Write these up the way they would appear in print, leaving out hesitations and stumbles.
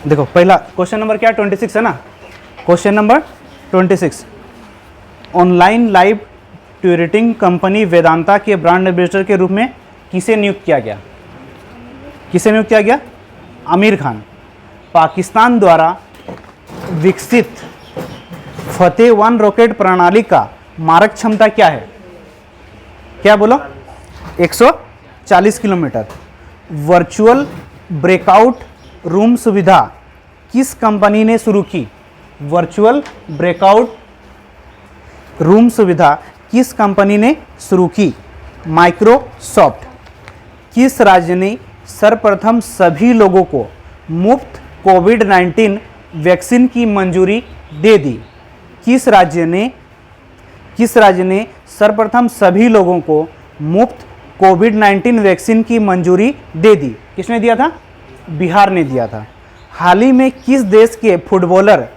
देखो पहला question number क्या 26 है ना, question number 26, online live tutoring company Vedanta के ब्रांड एम्बेसडर के रूप में किसे नियुक्त किया गया? किसे नियुक्त किया गया? आमिर खान। पाकिस्तान द्वारा विकसित फतेह 1 रॉकेट प्रणाली का मारक क्षमता क्या है? क्या बोलो? 140 किलोमीटर। वर्चुअल ब्रेकआउट रूम सुविधा किस कंपनी ने शुरू की? वर्चुअल ब्रेकआउट रूम सुविधा किस कंपनी ने शुरू की? माइक्रोसॉफ्ट। किस राज्य ने सर्वप्रथम सभी लोगों को मुफ्त कोविड-19 वैक्सीन की मंजूरी दे दी? किस राज्य ने सर्वप्रथम सभी लोगों को मुफ्त कोविड-19 वैक्सीन की मंजूरी दे दी? किसने दिया था? बिहार ने दिया था। हाल ही में किस देश के फुटबॉलर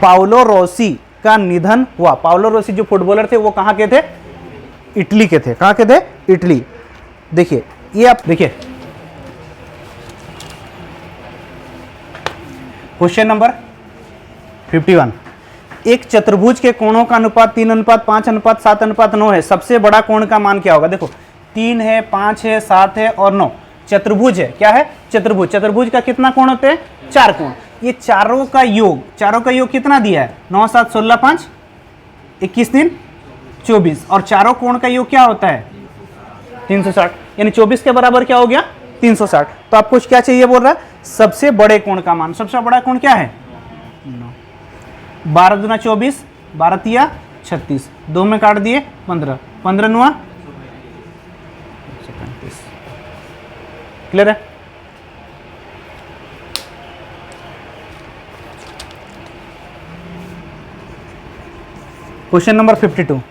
पाउलो रोसी का निधन हुआ? पाउलो रोसी जो फुटबॉलर थे वो कहाँ के थे? इटली के थे। कहाँ के थे? इटली। देखिए ये आप देखिए क्वेश्चन नंबर 51, एक चतुर्भुज के कोणों का अनुपात 3:5:7:9 है। सबसे बड़ा कोण का मान क्या होगा? देखो 3 है, 5 है, 7 है और 9। चतुर्भुज है, क्या है? चतुर्भुज। चतुर्भुज का कितना कोण होते हैं? 4 कोण। ये चारों का योग कितना दिया है? 9 7 16 5 21 3 24 और चारों कोण का योग क्या होता है? 360, यानी 24 के बराबर क्या हो गया? 360। तो आपको क्या चाहिए बोल रहा है? सबसे बड़े कोण का मान। सबसे बड़ा कोण क्या है? 12 दूना 24, 12 तिया 36, 2 में काट दिए 15, 15 9 35। क्लियर है? क्वेश्चन नंबर 52,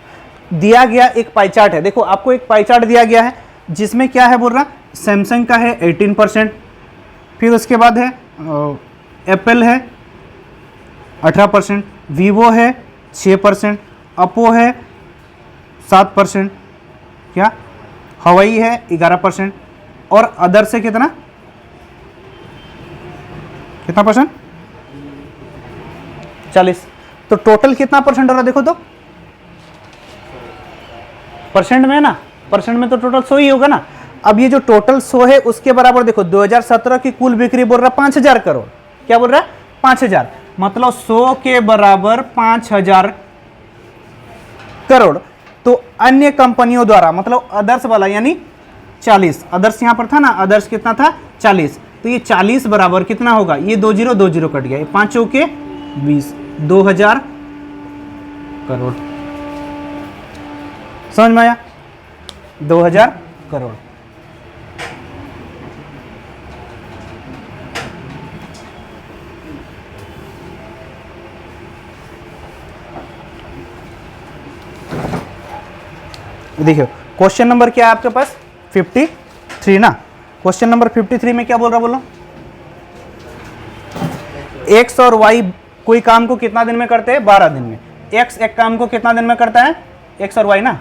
दिया गया एक पाई चार्ट है। देखो आपको एक पाई चार्ट दिया गया है जिसमें क्या है बोल रहा? सैमसंग का है 18%, फिर उसके बाद है एप्पल है 18%, वीवो है 6%, ओप्पो है 7%, क्या हवाई है 11% और अदर से कितना परसेंट? 40। तो टोटल कितना परसेंट हो रहा? देखो तो परसेंट में ना, परसेंट में तो टोटल 100 ही होगा ना। अब ये जो टोटल 100 है उसके बराबर देखो 2017 की कुल बिक्री बोल रहा 5000 करोड़। क्या बोल रहा है? 5000, मतलब 100 के बराबर 5000 करोड़। तो अन्य कंपनियों द्वारा, मतलब अदर्स वाला यानी 40, अदर्स यहां पर था ना, अदर्स कितना था? 40। तो ये 40 बराबर कितना होगा? ये 20 कट गया, 5 चौके 20, 2000 करोड़। समझ में आया? 2000 करोड़। देखिए क्वेश्चन नंबर क्या है आपके पास? 53 ना। क्वेश्चन नंबर 53 में क्या बोल रहा? बोलो, एक्स और वाई कोई काम को कितना दिन में करते हैं? 12 दिन में। एक्स एक काम को कितना दिन में करता है? एक्स और वाई ना,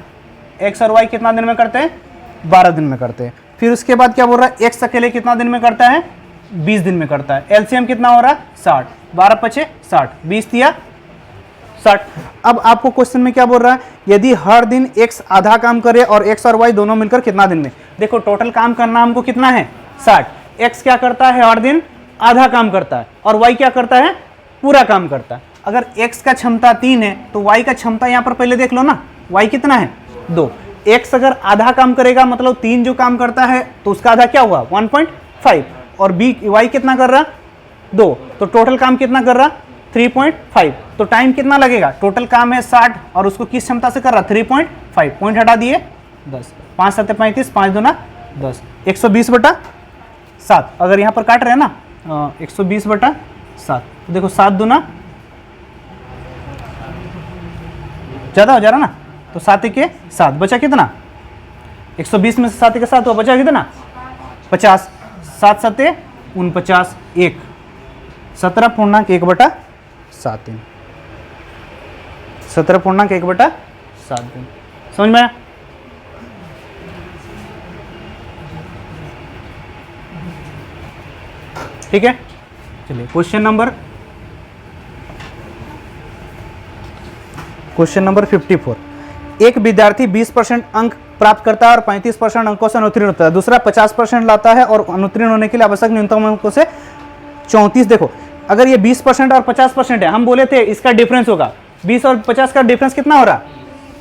एक्स और वाई कितना दिन में करते हैं? 12 दिन में करते हैं। फिर उसके बाद क्या बोल रहा है? एक्स अकेले कितना दिन में करता है? 20 दिन में करता है। एलसीएम कितना हो रहा है? 60, 12 पचे 60, 20 तिया 60। अब आपको क्वेश्चन में क्या बोल रहा है? यदि हर दिन एक्स आधा काम करे और एक्स और वाई दोनों मिलकर कितना दिन में? देखो टोटल काम करना हमको कितना है? 60। एक्स क्या करता है? हर दिन आधा काम करता है और वाई क्या करता है? पूरा काम करता है। अगर एक्स का क्षमता 3 है तो वाई का क्षमता यहां पर पहले देख लो ना, वाई कितना है? 2। एक्स अगर आधा काम करेगा मतलब 3 जो काम करता है तो उसका आधा क्या हुआ? 1.5 और बी वाई कितना कर रहा? 2। तो टोटल काम कितना कर रहा? 3.5। तो टाइम कितना लगेगा? टोटल काम है 60 और उसको किस क्षमता से कर रहा? 3.5। पॉइंट हटा दिए 10, 5 7 35, 5 दूना 10, 120/7। अगर यहाँ पर काट रहे हैं ना 120/7, तो देखो 7 दूना ज़्यादा हो जा रहा ना, तो 7 के 7 बचा कितना? 120 में से 7 के 7 हुआ, बचा कितना? 50। 7 7 49, 1 17.1/7 दिन, 17.1/7 दिन। समझ में आया? ठीक है। चलिए क्वेश्चन नंबर 54। एक विद्यार्थी 20% अंक प्राप्त करता है और 35% अंकों से अनुत्तीर्ण होता है, दूसरा 50% लाता है और अनुत्तीर्ण होने के लिए आवश्यक न्यूनतम अंकों से 34। देखो अगर ये 20% और 50% है, हम बोले थे इसका डिफरेंस होगा 20 और 50 का डिफरेंस कितना हो रहा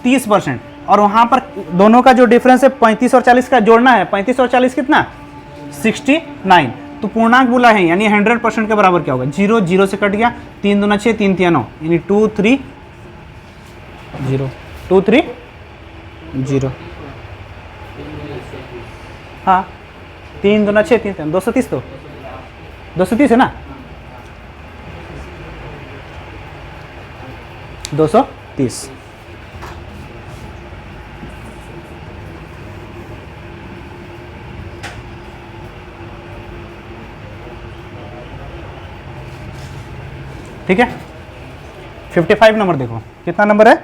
30%, और वहां पर दोनों का जो डिफरेंस है 35 और 40 का जोड़ना है, 35 और 40 कितना 69, तो पूर्णांक बोला है यानी 100% के बराबर क्या होगा, 0 0 से कट गया, 3 दूना 6 3 3 9 यानी 2 3 0 2 3 0, हाँ 3 दूना 6 3 230, तो 230 है ना, 230। ठीक है। 55 नंबर देखो, कितना नंबर है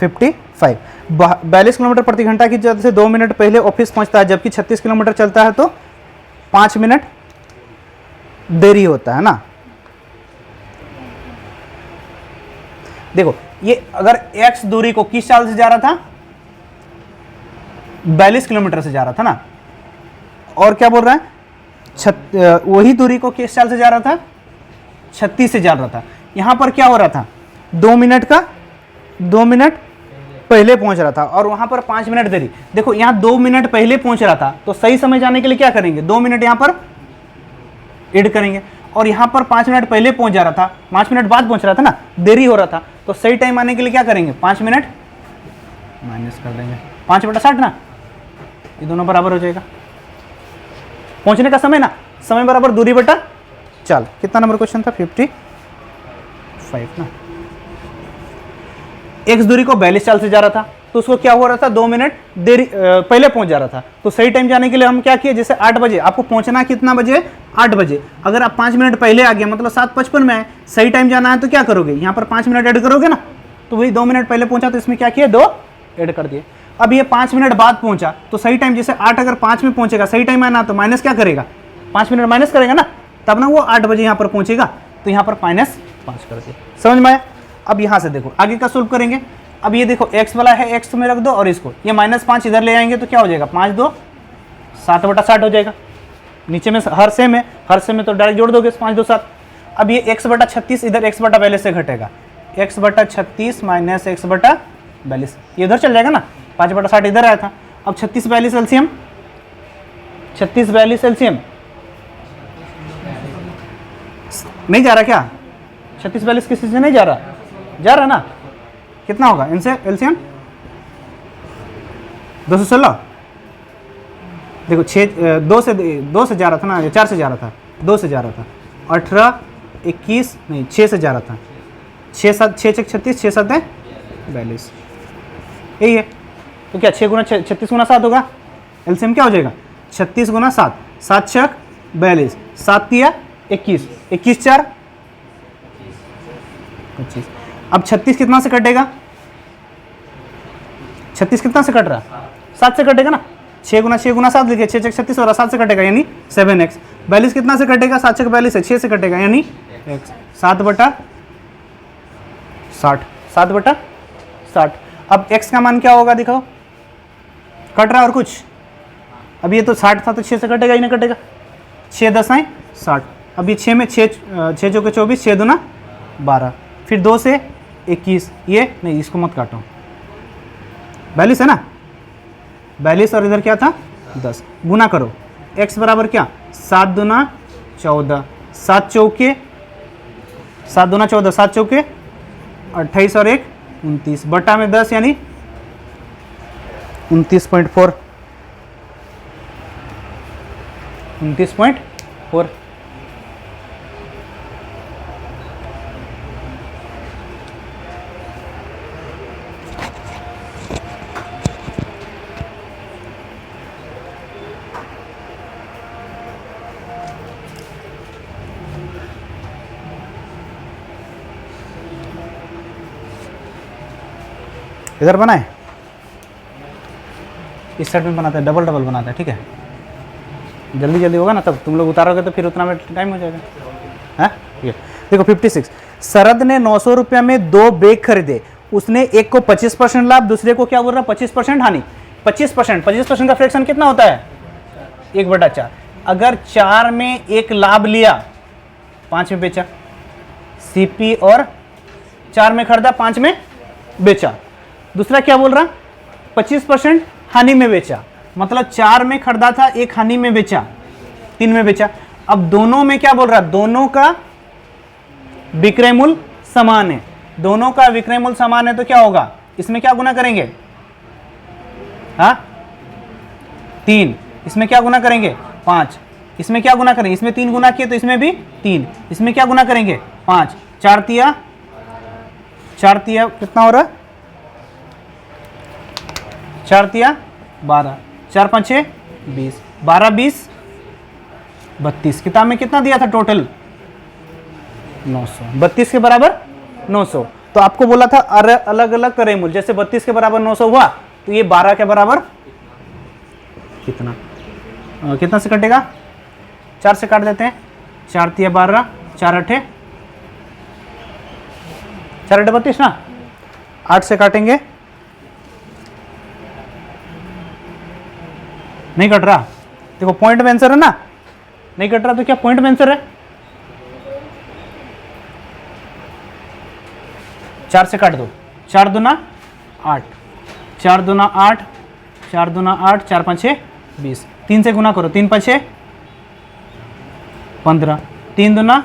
55। 42 किलोमीटर प्रति घंटा की गति से 2 मिनट पहले ऑफिस पहुंचता है, जबकि 36 किलोमीटर चलता है तो 5 मिनट देरी होता है ना। देखो ये अगर x दूरी को किस चाल से जा रहा था, 42 किलोमीटर से जा रहा था ना, और क्या बोल रहा है वही दूरी को किस चाल से जा रहा था, 36 से जा रहा था। यहां पर क्या हो रहा था, 2 मिनट पहले पहुंच रहा था और वहां पर 5 मिनट देरी। देखो यहां 2 मिनट पहले पहुंच रहा था तो सही समय जाने के लिए क्या करेंगे, 2 मिनट यहां पर ऐड करेंगे, और यहां पर 5 मिनट पहले पहुंच जा रहा था, 5 मिनट बाद पहुंच रहा था ना, देरी हो रहा था, तो सही टाइम आने के लिए क्या करेंगे, 5 मिनट माइनस कर देंगे, 5/60 ना, ये दोनों बराबर हो जाएगा। पहुंचने का समय ना, समय बराबर दूरी बटा चाल। कितना नंबर क्वेश्चन था 55 ना। एक्स दूरी को 42 चाल से जा रहा था तो उसको क्या हो रहा था, 2 मिनट देरी पहले पहुंच जा रहा था, तो सही टाइम जाने के लिए हम क्या किए, जैसे 8 बजे आपको पहुंचना कितना बजे, 8 बजे, अगर आप 5 मिनट पहले आ गया मतलब 7:55 में आए, सही टाइम जाना है तो क्या करोगे, यहाँ पर 5 मिनट ऐड करोगे ना, तो वही 2 मिनट पहले पहुंचा तो इसमें क्या किए, 2 ऐड कर दिए। अब ये 5 मिनट बाद पहुंचा तो सही टाइम, जैसे 8 अगर 5 में पहुंचेगा, सही टाइम आना तो माइनस क्या करेगा, 5 मिनट माइनस करेगा ना, तब ना वो 8 बजे यहाँ पर पहुंचेगा, तो यहाँ पर -5 कर दिया। समझ में आया। अब यहाँ से देखो आगे का सोल्व करेंगे। अब ये देखो x वाला है, x में रख दो, और इसको ये -5 इधर ले आएंगे तो क्या हो जाएगा, 5 2 7/60 हो जाएगा। नीचे में हर सेम है, हर सेम में तो डायरेक्ट जोड़ दोगे 5 2 7। अब ये x/36 इधर x बटा 42 से घटेगा, x/36 माइनस x/42 ये इधर चल जाएगा ना, 5/60 इधर आया था। अब 36 42 एलसीएम, 36 42 एलसीएम नहीं जा रहा क्या, 36 42 किसी से नहीं जा रहा ना, कितना होगा इनसे एलसीएम 216। देखो 2 से जा रहा था ना, 4 से जा रहा था, 2 से जा रहा था, 18 21 नहीं 6 से जा रहा था, 6 7 6 6 36 6 7 42 यही है। तो क्या 6 गुना 36 गुना 7 होगा, एलसीएम क्या हो जाएगा 36 गुना 7, 7 6 42, 7 3 21, 21 4 25। अब 36 कितना से कटेगा, 36 कितना से कट रहा, 7 से कटेगा ना, 6 गुना 7 लिखे, 6 36 हो रहा, 7 से कटेगा यानी 7x। 42 कितना से कटेगा, 7 6 42 है, 6 से कटेगा यानी x, 7/60, 7/60। अब x का मान क्या होगा दिखाओ, कट रहा और कुछ, अब ये तो 60 था तो 6 से कटेगा ही नहीं कटेगा, 6 10 60। अब ये 6 में 6 चौके 24, 6 दूना 12, फिर 2 से 21, ये नहीं इसको मत काटो, 42 है ना, 42 और इधर क्या था 10, गुना करो, x बराबर क्या 7 दूना 14, 7 चौके 7 दूना 14, 7 चौके 28 और 1 29, बटा में 10 यानी 29.4, 29.4। इधर बनाए, इस साइड में बनाते हैं, डबल डबल बनाते हैं, ठीक है। जल्दी जल्दी होगा ना, तब तुम लोग उतारोगे तो फिर उतना में टाइम हो जाएगा। है ये देखो 56। शरद ने 900 रुपये में 2 बैग खरीदे, उसने एक को 25% लाभ, दूसरे को क्या बोल रहा है 25% हानि। 25% का फ्रैक्शन कितना होता है 1/4। अगर 4 में एक लाभ लिया 5 में बेचा, सीपी और 4 में खरीदा 5 में बेचा। दूसरा क्या बोल रहा 25% हानि में बेचा, मतलब 4 में खरीदा था, एक हानि में बेचा, 3 में बेचा। अब दोनों में क्या बोल रहा, दोनों का विक्रय मूल्य समान है। दोनों का विक्रय मूल्य समान है तो क्या होगा, इसमें क्या गुना करेंगे, हाँ 3, इसमें क्या गुना करेंगे 5, इसमें क्या गुना करेंगे, इसमें 3 गुना किए तो इसमें भी 3, इसमें क्या गुना करेंगे 5, 4 तिया कितना हो रहा है 4 तिया 12, 4 5 6 20, 12 20 32। किताब में कितना दिया था टोटल 900, 32 के बराबर 900। तो आपको बोला था अलग अलग क्रय मूल्य, जैसे 32 के बराबर 900 हुआ तो ये 12 के बराबर कितना कितना से कटेगा, 4 से काट देते हैं, 4 तिया 12, 4 अठे 32 ना, 8 से काटेंगे नहीं कट रहा। देखो पॉइंट में आंसर है ना, नहीं कट रहा तो क्या पॉइंट में आंसर है, 4 से काट दो, 4 दूना 8, 4 दूना 8, 4 दूना 8, 4 5 6 20, 3 से गुना करो, 3 5 6 15, 3 दूना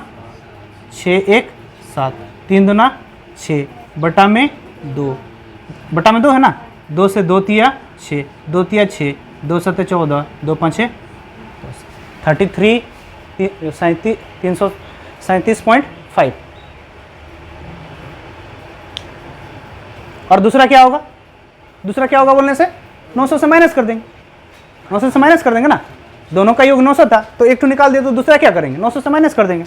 6 1 7, 3 दूना 6 बटा में 2 है ना, 2 से 2 तिया 6, 2 तिया 6, 2 7 14, 2 5 33 337.5। और दूसरा क्या होगा, बोलने से 900 से माइनस कर देंगे, 900 से माइनस कर देंगे ना, दोनों का योग 900 था तो एक तो निकाल दिया, तो दूसरा क्या करेंगे 900 से माइनस कर देंगे।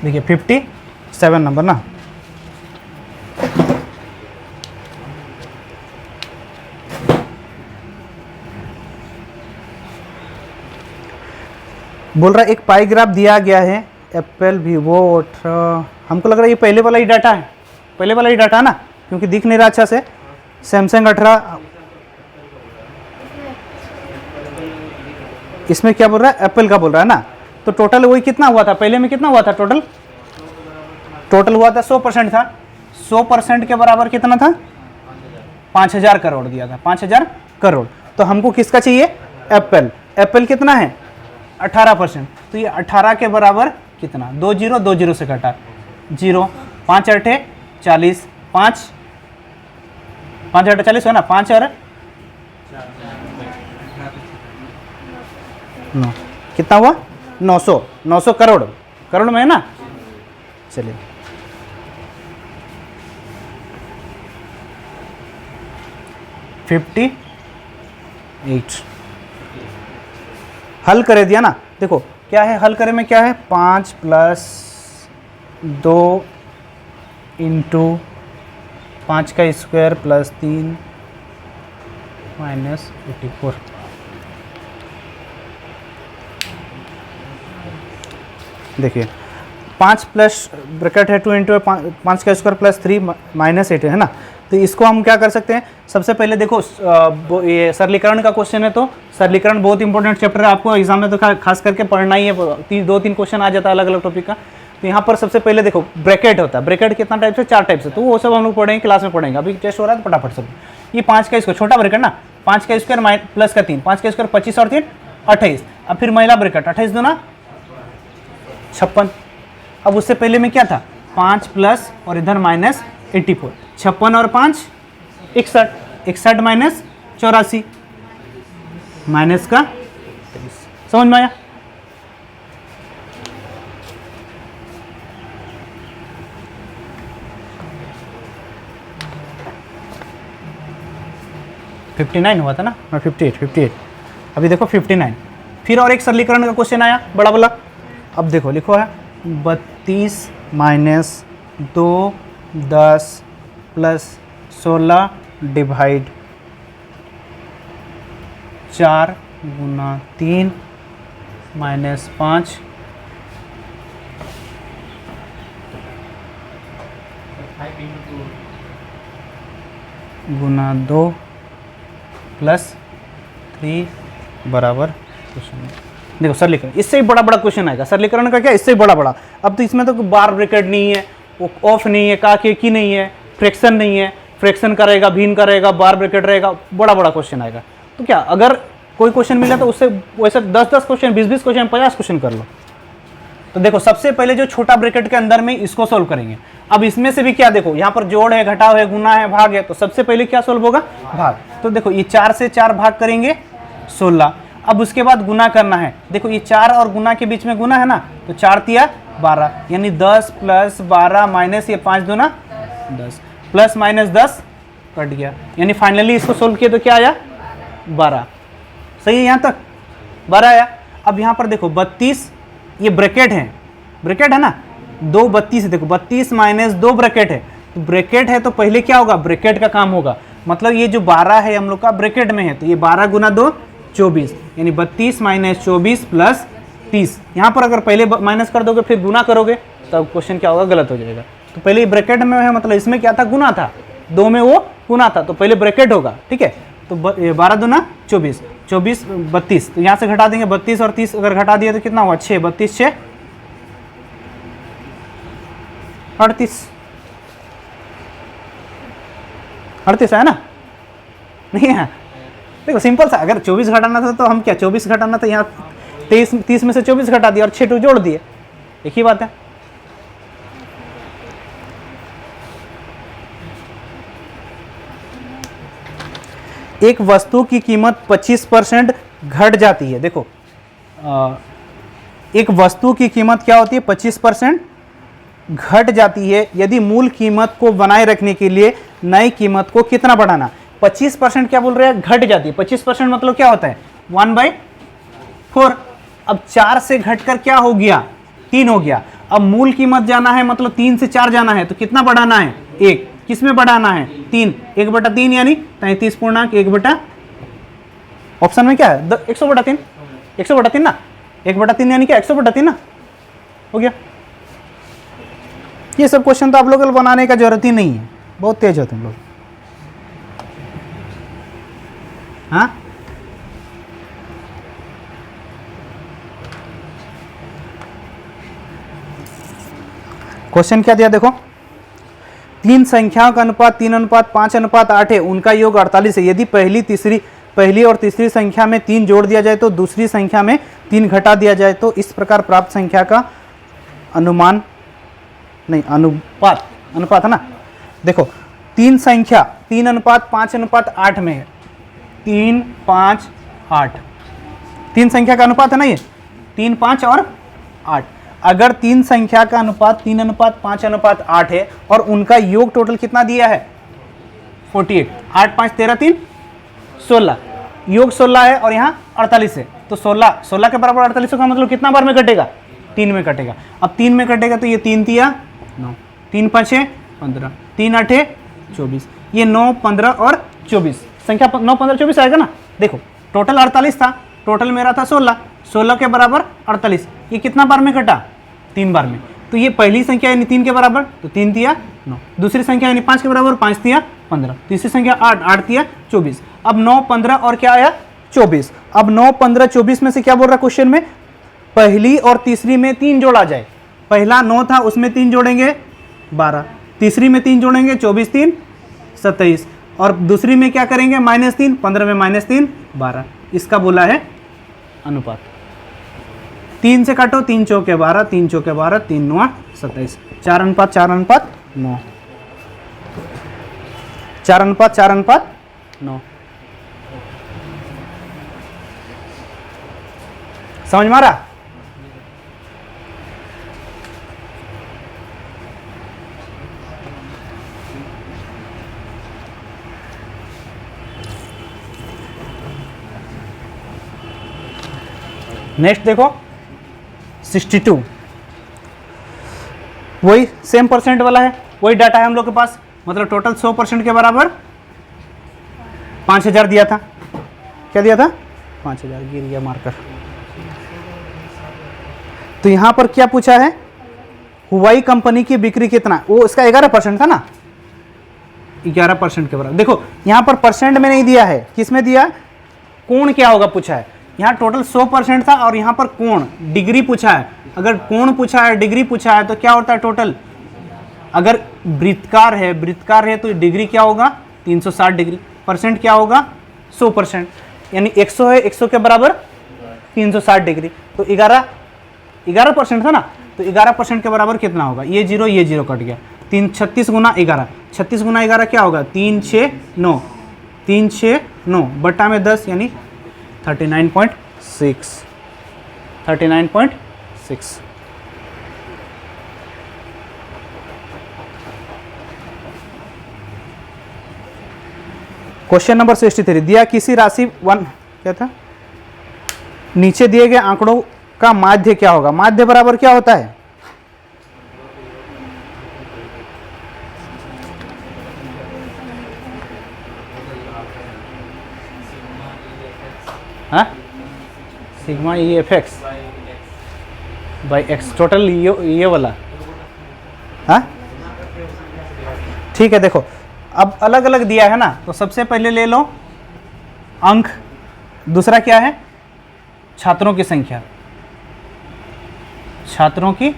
देखिए 57 नंबर ना, बोल रहा है एक पाई ग्राफ दिया गया है, एप्पल वीवो 18, हमको लग रहा है ये पहले वाला ही डाटा है, ना, क्योंकि दिख नहीं रहा अच्छा से। सैमसंग 18, इसमें क्या बोल रहा है एप्पल का बोल रहा है ना, तो टोटल वही कितना हुआ था, पहले में कितना हुआ था टोटल हुआ था 100% था, 100% के बराबर कितना था 5000 करोड़ दिया था, 5000 करोड़। तो हमको किसका चाहिए एप्पल कितना है 18%, तो ये 18 के बराबर कितना, 20 से कटा 0, 5 8 40, 5 8 40 हो ना, 5 और 9 कितना हुआ 900 करोड़ में है ना। चलिए $58 हल करे दिया ना, देखो क्या है हल करे में क्या है 5 + 2 × 5 का स्क्वायर + 3 -84। देखिए 5 प्लस ब्रैकेट है 2 × 5 का स्क्वायर + 3 -8 है ना, तो इसको हम क्या कर सकते हैं, सबसे पहले देखो ये सरलीकरण का क्वेश्चन है, तो सरलीकरण बहुत इंपॉर्टेंट चैप्टर है, आपको एग्जाम में तो खास करके पढ़ना ही है, 2-3 क्वेश्चन आ जाता है अलग अलग टॉपिक का। तो यहाँ पर सबसे पहले देखो ब्रैकेट होता है, ब्रैकेट कितना टाइप से 4 टाइप से, तो वो सब हम लोग पढ़ेंगे क्लास में पढ़ेंगे, अभी टेस्ट हो रहा है तो फटाफट सब। ये 5 का स्क्वायर छोटा ब्रैकेट ना, 5 का स्क्वायर प्लस का 3, 5 का स्क्वायर 25 और 3 28, अब फिर महिला ब्रैकेट 28 दूना 56। अब उससे पहले में क्या था 5 प्लस और इधर -84, 56 और 5 61, 61 - 84 माइनस का 23। समझ में आया। $59 हुआ था ना, 58 अभी देखो 59 फिर और एक सरलीकरण का क्वेश्चन आया बड़ा वाला। अब देखो लिखो है 32 माइनस 2 10 प्लस 16 डिवाइड 4 गुना 3 माइनस 5 गुना 2 प्लस 3 बराबर क्वेश्चन। देखो सरलीकरण, इससे ही बड़ा बड़ा क्वेश्चन आएगा। सरलीकरण का क्या, इससे ही बड़ा बड़ा। अब तो इसमें तो बार ब्रैकेट नहीं है, वो ऑफ नहीं है, का के की नहीं है, फ्रैक्शन नहीं है, फ्रैक्शन का रहेगा, भिन्न का रहेगा, बार ब्रैकेट रहेगा, बड़ा बड़ा क्वेश्चन आएगा। तो क्या अगर कोई क्वेश्चन मिला तो उससे वैसे 10-10 क्वेश्चन, 20-20 क्वेश्चन, 50 क्वेश्चन कर लो। तो देखो सबसे पहले जो छोटा ब्रैकेट के अंदर में इसको सोल्व करेंगे। अब इसमें से भी क्या, देखो यहाँ पर जोड़ है, घटाव है, गुना है, भाग है, तो सबसे पहले क्या सोल्व होगा, भाग। तो देखो ये 4 से 4 भाग करेंगे 16। अब उसके बाद गुना करना है। देखो ये 4 और गुना के बीच में गुना है ना, तो 4 तिया 12, यानी 10 प्लस 12 माइनस ये 5 दूना 10 प्लस माइनस 10 कट गया, यानी फाइनली इसको सोल्व किया तो क्या आया 12। सही है, यहाँ तक 12 आया। अब यहाँ पर देखो 32, ये ब्रैकेट है ना, 2 32 है। देखो 32 माइनस 2 ब्रैकेट है, तो ब्रैकेट है तो पहले क्या होगा, ब्रैकेट का काम होगा। मतलब ये जो 12 है हम लोग का ब्रैकेट में है, तो ये 12 गुना 2 24, यानी 32 माइनस 24 प्लस 30। यहाँ पर अगर पहले माइनस कर दोगे फिर गुना करोगे तब क्वेश्चन क्या होगा, गलत हो जाएगा। तो पहले ब्रैकेट में है, मतलब इसमें क्या था, गुना था, 2 में वो गुना था, तो पहले ब्रैकेट होगा, ठीक है। तो 12 दूना 24, 24 32, तो यहाँ से घटा देंगे 32 और 30 अगर घटा दिया तो कितना हुआ 6, 32 6 38 है ना, नहीं है। देखो सिंपल सा, अगर 24 घटाना था तो हम क्या 24 घटाना था, यहाँ 30 में से 24 घटा दिया और 6 जोड़ दिए, एक ही बात है। एक वस्तु की कीमत 25% घट जाती है। देखो एक वस्तु की कीमत क्या होती है, 25% घट जाती है यदि मूल कीमत को बनाए रखने के लिए नई कीमत को कितना बढ़ाना। 25% क्या बोल रहे हैं, घट जाती है। 25% मतलब क्या होता है 1/4। अब 4 से घटकर क्या हो गया, 3 हो गया। अब मूल कीमत जाना है, मतलब 3 से 4 जाना है, तो कितना बढ़ाना है, 1। किस में बढ़ाना है, 3, 1/3 यानी 33 पूर्णांक 1 ऑप्शन में क्या है 100/3, 100/3 ना, 1/3 यानी क्या 100/3 ना, हो गया। ये सब क्वेश्चन तो आप लोगों को बनाने का जरूरत ही नहीं है, बहुत तेज हो तुम लोग। हाँ क्वेश्चन क्या दिया, देखो 3 संख्याओं का अनुपात 3:5:8 है, उनका योग 48 है। यदि पहली और तीसरी संख्या में 3 जोड़ दिया जाए तो दूसरी संख्या में 3 घटा दिया जाए तो इस प्रकार प्राप्त संख्या का अनुपात है ना। देखो 3 संख्या 3:5:8 में है, 3 5 8, 3 संख्या का अनुपात है ना, ये 3 5 और 8। अगर 3 संख्या का अनुपात 3:5:8 है और उनका योग टोटल कितना दिया है 48, 8 5 13 3 16, योग 16 है और यहाँ 48 है, तो 16 के बराबर 48 का मतलब कितना बार में कटेगा, 3 में कटेगा। अब 3 में कटेगा तो ये 3 तिया 9, 3 5 15, 3 8 24, ये 9 15 और 24 संख्या 9 15 24 आएगा ना। देखो टोटल 48 था, टोटल मेरा था 16 के बराबर 48, ये कितना बार में कटा, 3 बार में। तो ये पहली संख्या यानी 3 के बराबर, तो 3 तिया 9, दूसरी संख्या यानी 5 के बराबर, 5 तिया 15, तीसरी संख्या 8, 8 तिया 24। अब 9 15 और क्या आया 24। अब 9 15 24 में से क्या बोल रहा है क्वेश्चन में, पहली और तीसरी में 3 जोड़ा जाए। पहला 9 था, उसमें 3 जोड़ेंगे 12, तीसरी में 3 जोड़ेंगे 24 3 27, और दूसरी में क्या करेंगे -3, 15 में -3 12। इसका बोला है अनुपात। 3 से काटो, 3 चौके 12, 3 चौके 12, 3 9 27, 4:4:9, 4:4:9। समझ मारा। नेक्स्ट देखो 62, वही सेम परसेंट वाला है, वही डाटा है हम लोग के पास, मतलब टोटल 100% के बराबर 5000 दिया था। क्या दिया था? 5000, गिर गया मार्कर। तो यहां पर क्या पूछा है? हुवाई कंपनी की बिक्री कितना, वो इसका 11% था ना, 11% के बराबर। देखो यहां पर परसेंट में नहीं दिया है, किस में दिया? कोण क्या होगा पूछा है। यहाँ टोटल 100% था और यहाँ पर कोण डिग्री पूछा है। अगर कोण पूछा है, डिग्री पूछा है, तो क्या होता है टोटल? अगर वृत्तकार है तो डिग्री क्या होगा? 360 डिग्री। परसेंट क्या होगा? 100%, यानी 100 है, 100 के बराबर 360 डिग्री। तो 11% था ना, तो 11% के बराबर कितना होगा? ये जीरो कट गया। 36 गुना 11, 36 गुना 11 क्या होगा? 369, 369 बट्टा में 10 यानी 39.6, 39.6। क्वेश्चन नंबर 63, दिया किसी राशि क्या था? नीचे दिए गए आंकड़ों का माध्य क्या होगा? माध्य बराबर क्या होता है? हाँ, sigma E F x by x, total ये वाला। हाँ ठीक है। देखो अब अलग अलग दिया है ना, तो सबसे पहले ले लो अंक, दूसरा क्या है? छात्रों की संख्या, छात्रों की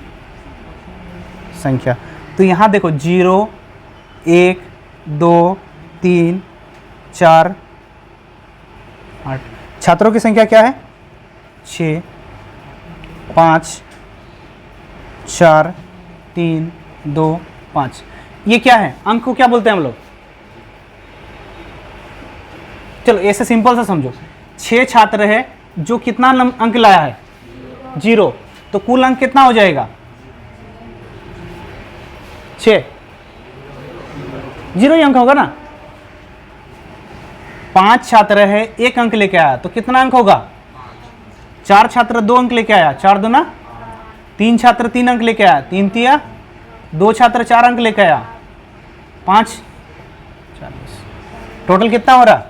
संख्या। तो यहां देखो 0, 1, 2, 3, 4, 8, छात्रों की संख्या क्या है? 6, 5, 4, 3, 2, 5। ये क्या है? अंक को क्या बोलते हैं हम लोग? चलो ऐसे सिंपल सा समझो, 6 छात्र है, जो कितना अंक लाया है? 0, तो कुल अंक कितना हो जाएगा? 6, 0 ही अंक होगा ना। 5 छात्र है, 1 अंक लेके आया, तो कितना अंक होगा? 4 छात्र 2 अंक लेके आया, 4 दूना। 3 छात्र 3 अंक लेके आया, 3 तिया। 2 छात्र 4 अंक लेके आया, 5, 40। टोटल कितना हो रहा?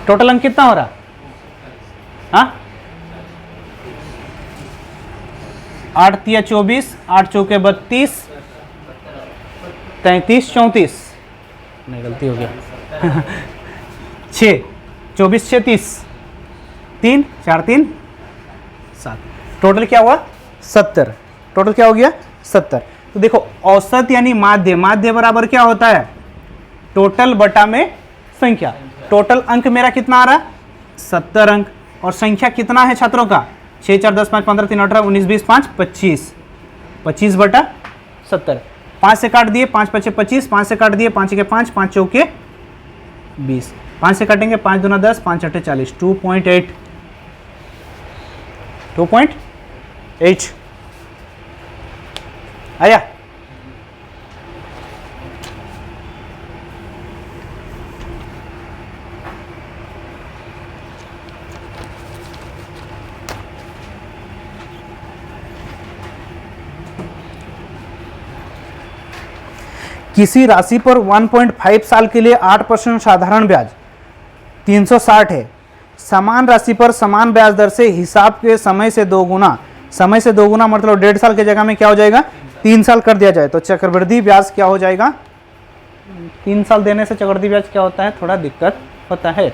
टोटल अंक कितना हो रहा? हाँ, 8 तिया 24, 8 चौके 32, 33, 34, नहीं गलती हो गया 6, 24, 6, 30, 3, 4, 3, 7। टोटल क्या हुआ? 70। टोटल क्या हो गया? 70। तो देखो औसत यानी माध्य, माध्य बराबर क्या होता है? टोटल बटा में संख्या। टोटल अंक मेरा कितना आ रहा है? 70 अंक। और संख्या कितना है छात्रों का? 6, 4, 10, 5, 15, 3, 18, 19, 20, 5, 25, 25 बटा 70। 5 से काट दिए, 5 5 25, 5 से काट दिए, 5 के 5, 5 चौके 20, 5 से काटेंगे, 5 दूना 10, 5 8 40, 2.8, 2.8 आया। किसी राशि पर 1.5 साल के लिए 8% साधारण ब्याज 360 है। समान राशि पर समान ब्याज दर से हिसाब के समय से 2 गुना, समय से 2 गुना मतलब 1.5 साल की जगह में क्या हो जाएगा? 3 साल कर दिया जाए तो चक्रवृद्धि ब्याज क्या हो जाएगा? 3 साल देने से चक्रवृद्धि ब्याज क्या होता है? थोड़ा दिक्कत होता है,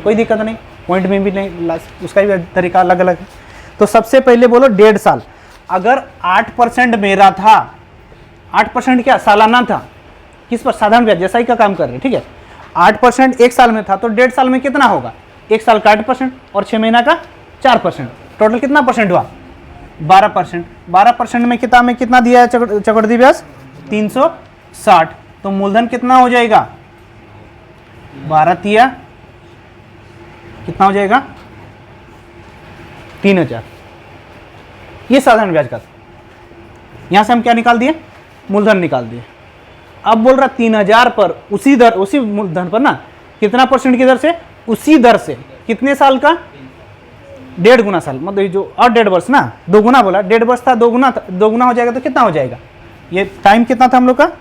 कोई दिक्कत नहीं, पॉइंट में भी नहीं, उसका भी तरीका अलग अलग है। तो सबसे पहले बोलो 1.5 साल। अगर 8% मेरा था, 8% क्या सालाना था, किस पर? साधारण ब्याज, जैसा ही का काम कर रहे हैं, ठीक है। 8% 1 साल में था, तो 1.5 साल में कितना होगा? 1 साल का 8% और 6 महीना का 4%, टोटल कितना परसेंट हुआ? 12%। 12% में कितना दिया है चक्रवृद्धि ब्याज? 360। तो मूलधन कितना हो जाएगा? 12 तिया कितना हो जाएगा? 3000। ये साधारण ब्याज का था। यहां से हम क्या निकाल दिए? मूलधन निकाल दिए। अब बोल रहा 3000 पर उसी दर, उसी मूलधन पर ना कितना परसेंट की दर से? उसी दर से। कितने साल का? 1.5 गुना साल, मतलब ये जो और 1.5 वर्ष ना, 2 गुना बोला, 1.5 वर्ष था, 2 गुना था, 2 गुना हो जाएगा तो कितना हो जाएगा? ये टाइम कितना था हम लोग का?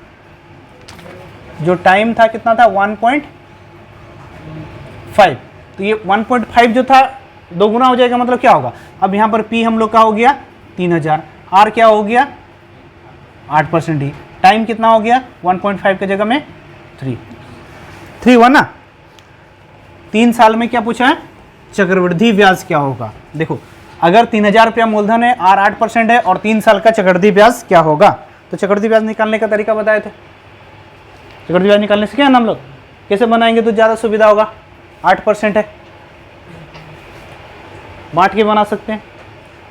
जो टाइम था कितना था? 1.5। तो ये 1.5 जो था 2 गुना हो जाएगा, मतलब क्या होगा? अब यहाँ पर P हम लोग का हो गया 3000, R क्या हो गया? 8% ही। टाइम कितना हो गया? 1.5 के जगह में 3 हुआ ना। 3 साल में क्या पूछा है? चक्रवृद्धि ब्याज क्या होगा? देखो, अगर 3000 रुपया मूलधन है, R 8% है, और 3 साल का चक्रवृद्धि ब्याज क्या होगा? तो चक्रवृद्धि ब्याज निकालने का तरीका बताए थे। चक्रवृद्धि ब्याज निकालने से क्या है ना हम लोग, कैसे बनाएंगे तो ज़्यादा सुविधा होगा? 8% है, बांट के बना सकते हैं।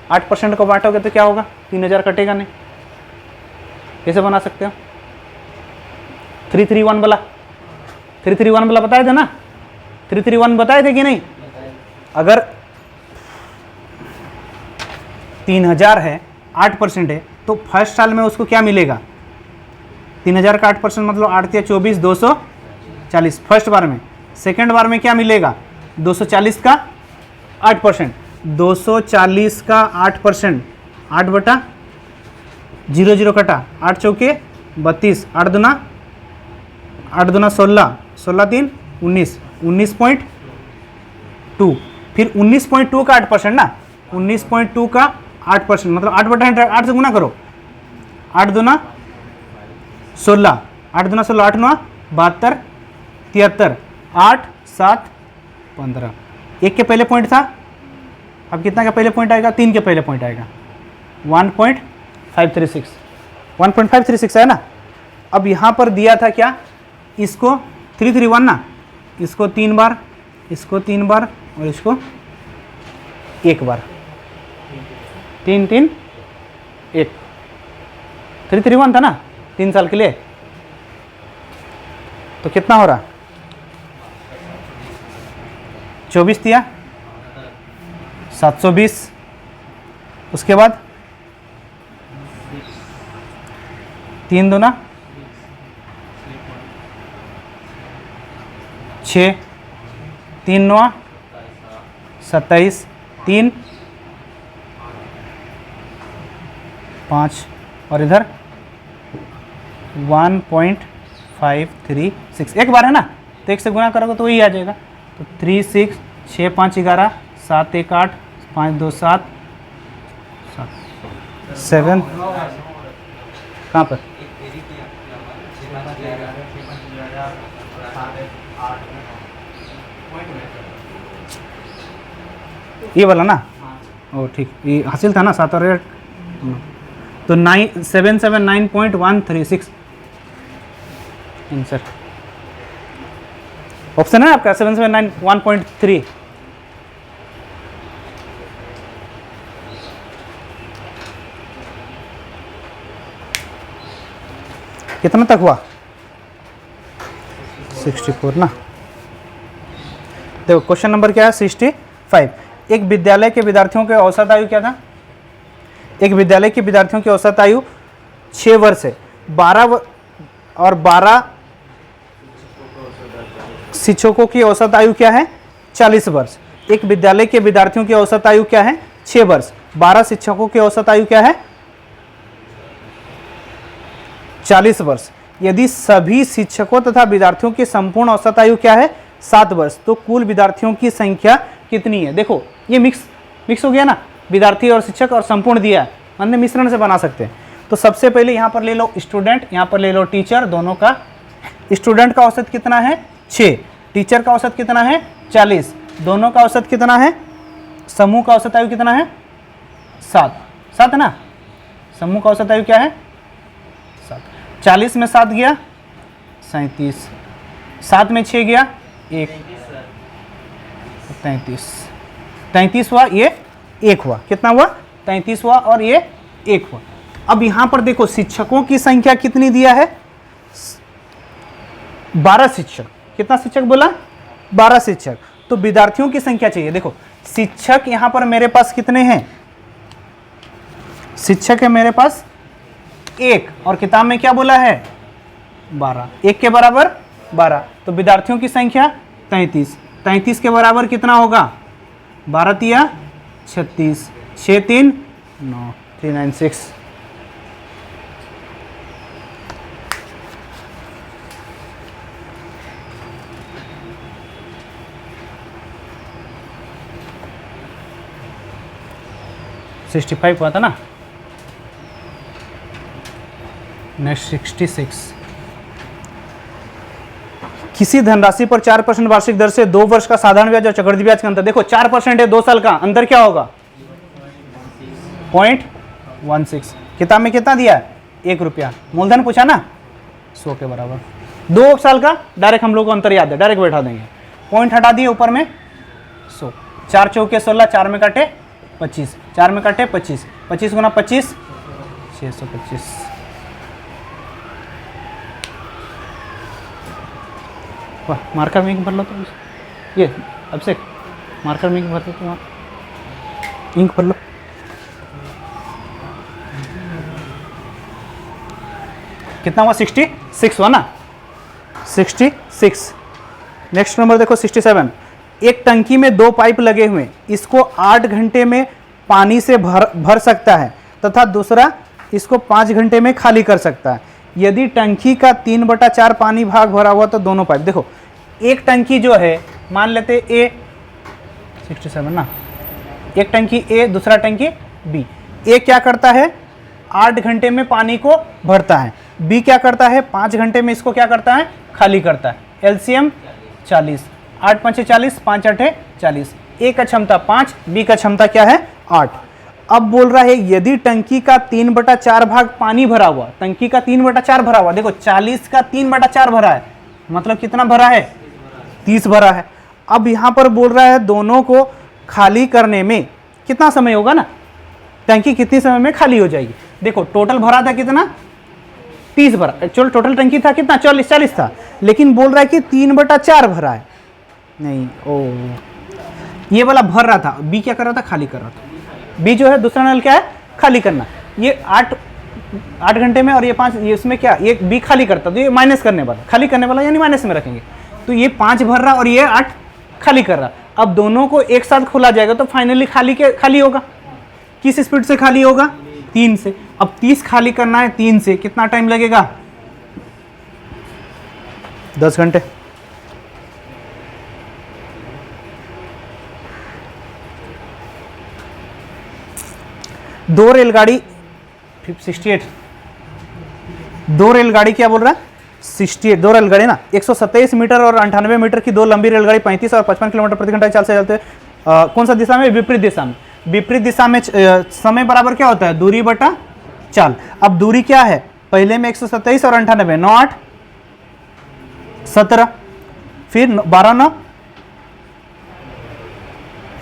8% को बांटोगे तो क्या होगा? 3000 कटेगा नहीं। कैसे बना सकते हो? 331 वाला, 331 वाला बताए थे ना? 331 बताए थे कि नहीं? अगर 3000 है, 8% है, तो फर्स्ट साल में उसको क्या मिलेगा? 3000 का 8% मतलब 8 या 24, 240 फर्स्ट बार में। सेकेंड बार में क्या मिलेगा? 240 का 8%, 240 का 8%, 8/0 कटा, 8 चौके 32, 8 दूना 16, 16 3 19, 19.2, फिर 19.2 का 8% ना, 19.2 का 8% मतलब 8/8 से गुना करो, 8 दूना 16, 8 दूना 16, 8 9 72, 73, 8 7 15। एक के पहले पॉइंट था, अब कितना का पहले पॉइंट आएगा? 3 के पहले पॉइंट आएगा, 1.536, 1.536 है ना। अब यहाँ पर दिया था क्या? इसको 331 ना, इसको 3 बार, इसको 3 बार, और इसको 1 बार, 3 3 1, 331 था ना 3 साल के लिए। तो कितना हो रहा? 24 दिया, 720, उसके बाद 3 दूना 6, 3 9 27, 3 5, और इधर 1.536। एक बार है ना, तो 1 से गुना करोगे तो वही आ जाएगा। तो 3 6 6 5 11 7 1 8 5 2 7 7 कहाँ पर? ये वाला ना? ओ ठीक, ये हासिल था ना 7 और 8, तो 779.136 आंसर। ऑप्शन है आपका 779.1.3। कितना तक हुआ? 64 ना। देखो क्वेश्चन नंबर क्या है? 65। एक विद्यालय के विद्यार्थियों के औसत आयु क्या था? एक विद्यालय के विद्यार्थियों की औसत आयु 6 वर्ष है। 12 शिक्षकों की औसत आयु क्या है? 40 वर्ष। एक विद्यालय के विद्यार्थियों की औसत आयु क्या है? 6 वर्ष। 12 शिक्षकों की औसत आयु क्या है? 40 वर्ष। यदि सभी शिक्षकों तथा विद्यार्थियों की संपूर्ण औसत आयु क्या है? 7 वर्ष, तो कुल विद्यार्थियों की संख्या कितनी है? देखो ये मिक्स हो गया ना, विद्यार्थी और शिक्षक और संपूर्ण दिया है, अन्य मिश्रण से बना सकते हैं। तो सबसे पहले यहाँ पर ले लो स्टूडेंट, यहाँ पर ले लो टीचर, दोनों का। स्टूडेंट का औसत कितना है? 6। टीचर का औसत कितना है? 40। दोनों का औसत कितना है? समूह का औसत आयु कितना है? 7 है ना। समूह का औसत आयु क्या है? 7। 40 में 7 गया 37, 7 में 6 गया 1, 33 हुआ, ये 1 हुआ। कितना हुआ? 33 हुआ और ये 1 हुआ। अब यहाँ पर देखो शिक्षकों की संख्या कितनी दिया है? 12 शिक्षक। कितना शिक्षक बोला? 12 शिक्षक। तो विद्यार्थियों की संख्या चाहिए। देखो शिक्षक यहाँ पर मेरे पास कितने हैं? शिक्षक है मेरे पास 1, और किताब में क्या बोला है? 12। 1 के बराबर 12। तो विद्यार्थियों की संख्या 33। 33 के बराबर कितना होगा? 12 तिया 36, 6 3 9, 396। सिक्सटी 65 हुआ था ना। नेक्स्ट 66। किसी धनराशि पर 4% वार्षिक दर से 2 वर्ष का साधारण ब्याज और चक्रवृद्धि ब्याज का अंतर, देखो 4% है 2 साल का, अंतर क्या होगा 0.16। किताब में कितना दिया है 1 रुपया, मूलधन पूछा ना 100 के बराबर। 2 साल का डायरेक्ट हम लोग को अंतर याद है, डायरेक्ट बैठा देंगे, पॉइंट हटा दिए ऊपर में 100, 4 चौके 16, 4 में काटे 25, 4 में काटे 25, 25 गुना 25 625। वाह, मार्कर में भर लो तो ये अभिषेक, मार्कर में भर लो तो वहाँ इंक भर लो। कितना हुआ 66 हुआ ना, 66। नेक्स्ट नंबर देखो 67। एक टंकी में 2 पाइप लगे हुए, इसको 8 घंटे में पानी से भर सकता है तथा दूसरा इसको 5 घंटे में खाली कर सकता है। यदि टंकी का 3/4 पानी भाग भरा हुआ तो दोनों पाइप, देखो एक टंकी जो है मान लेते ए 67 ना, एक टंकी ए दूसरा टंकी बी। ए क्या करता है 8 घंटे में पानी को भरता है, बी क्या करता है 5 घंटे में इसको क्या करता है खाली करता है। एलसीएम 40, 8 5 40, 5 8 40। ए का क्षमता 5, बी का क्षमता क्या है 8। अब बोल रहा है यदि टंकी का 3/4 भाग पानी भरा हुआ, टंकी का 3/4 भरा हुआ, देखो 40 का 3/4 भरा है, मतलब कितना भरा है 30 भरा है। अब यहाँ पर बोल रहा है दोनों को खाली करने में कितना समय होगा ना, टंकी कितने समय में खाली हो जाएगी। देखो टोटल भरा था कितना 30 भरा, एक्चुअल टोटल टंकी था कितना 40 था, लेकिन बोल रहा है कि 3/4 भरा है। नहीं ओ ये वाला भर रहा था, बी क्या कर रहा था खाली कर रहा था। बी जो है दूसरा नल क्या है खाली करना, ये 8 घंटे में और ये 5, ये इसमें क्या ये बी खाली करता, तो ये माइनस करने वाला, खाली करने वाला यानी माइनस में रखेंगे, तो ये 5 भर रहा और ये 8 खाली कर रहा। अब दोनों को एक साथ खोला जाएगा तो फाइनली खाली होगा। किस स्पीड से खाली होगा 3 से। अब 30 खाली करना है 3 से, कितना टाइम लगेगा 10 घंटे। दो रेलगाड़ी 68, दो रेलगाड़ी क्या बोल रहा है 68, दो रेलगाड़ी ना 127 मीटर और 98 मीटर की दो लंबी रेलगाड़ी 35 और 55 किलोमीटर प्रति घंटा की चाल से चलते हैं। कौन सा दिशा में विपरीत दिशा में, विपरीत दिशा में समय बराबर क्या होता है दूरी बटा चाल। अब दूरी क्या है पहले में 127 और 98, 9 8 17, फिर 12 9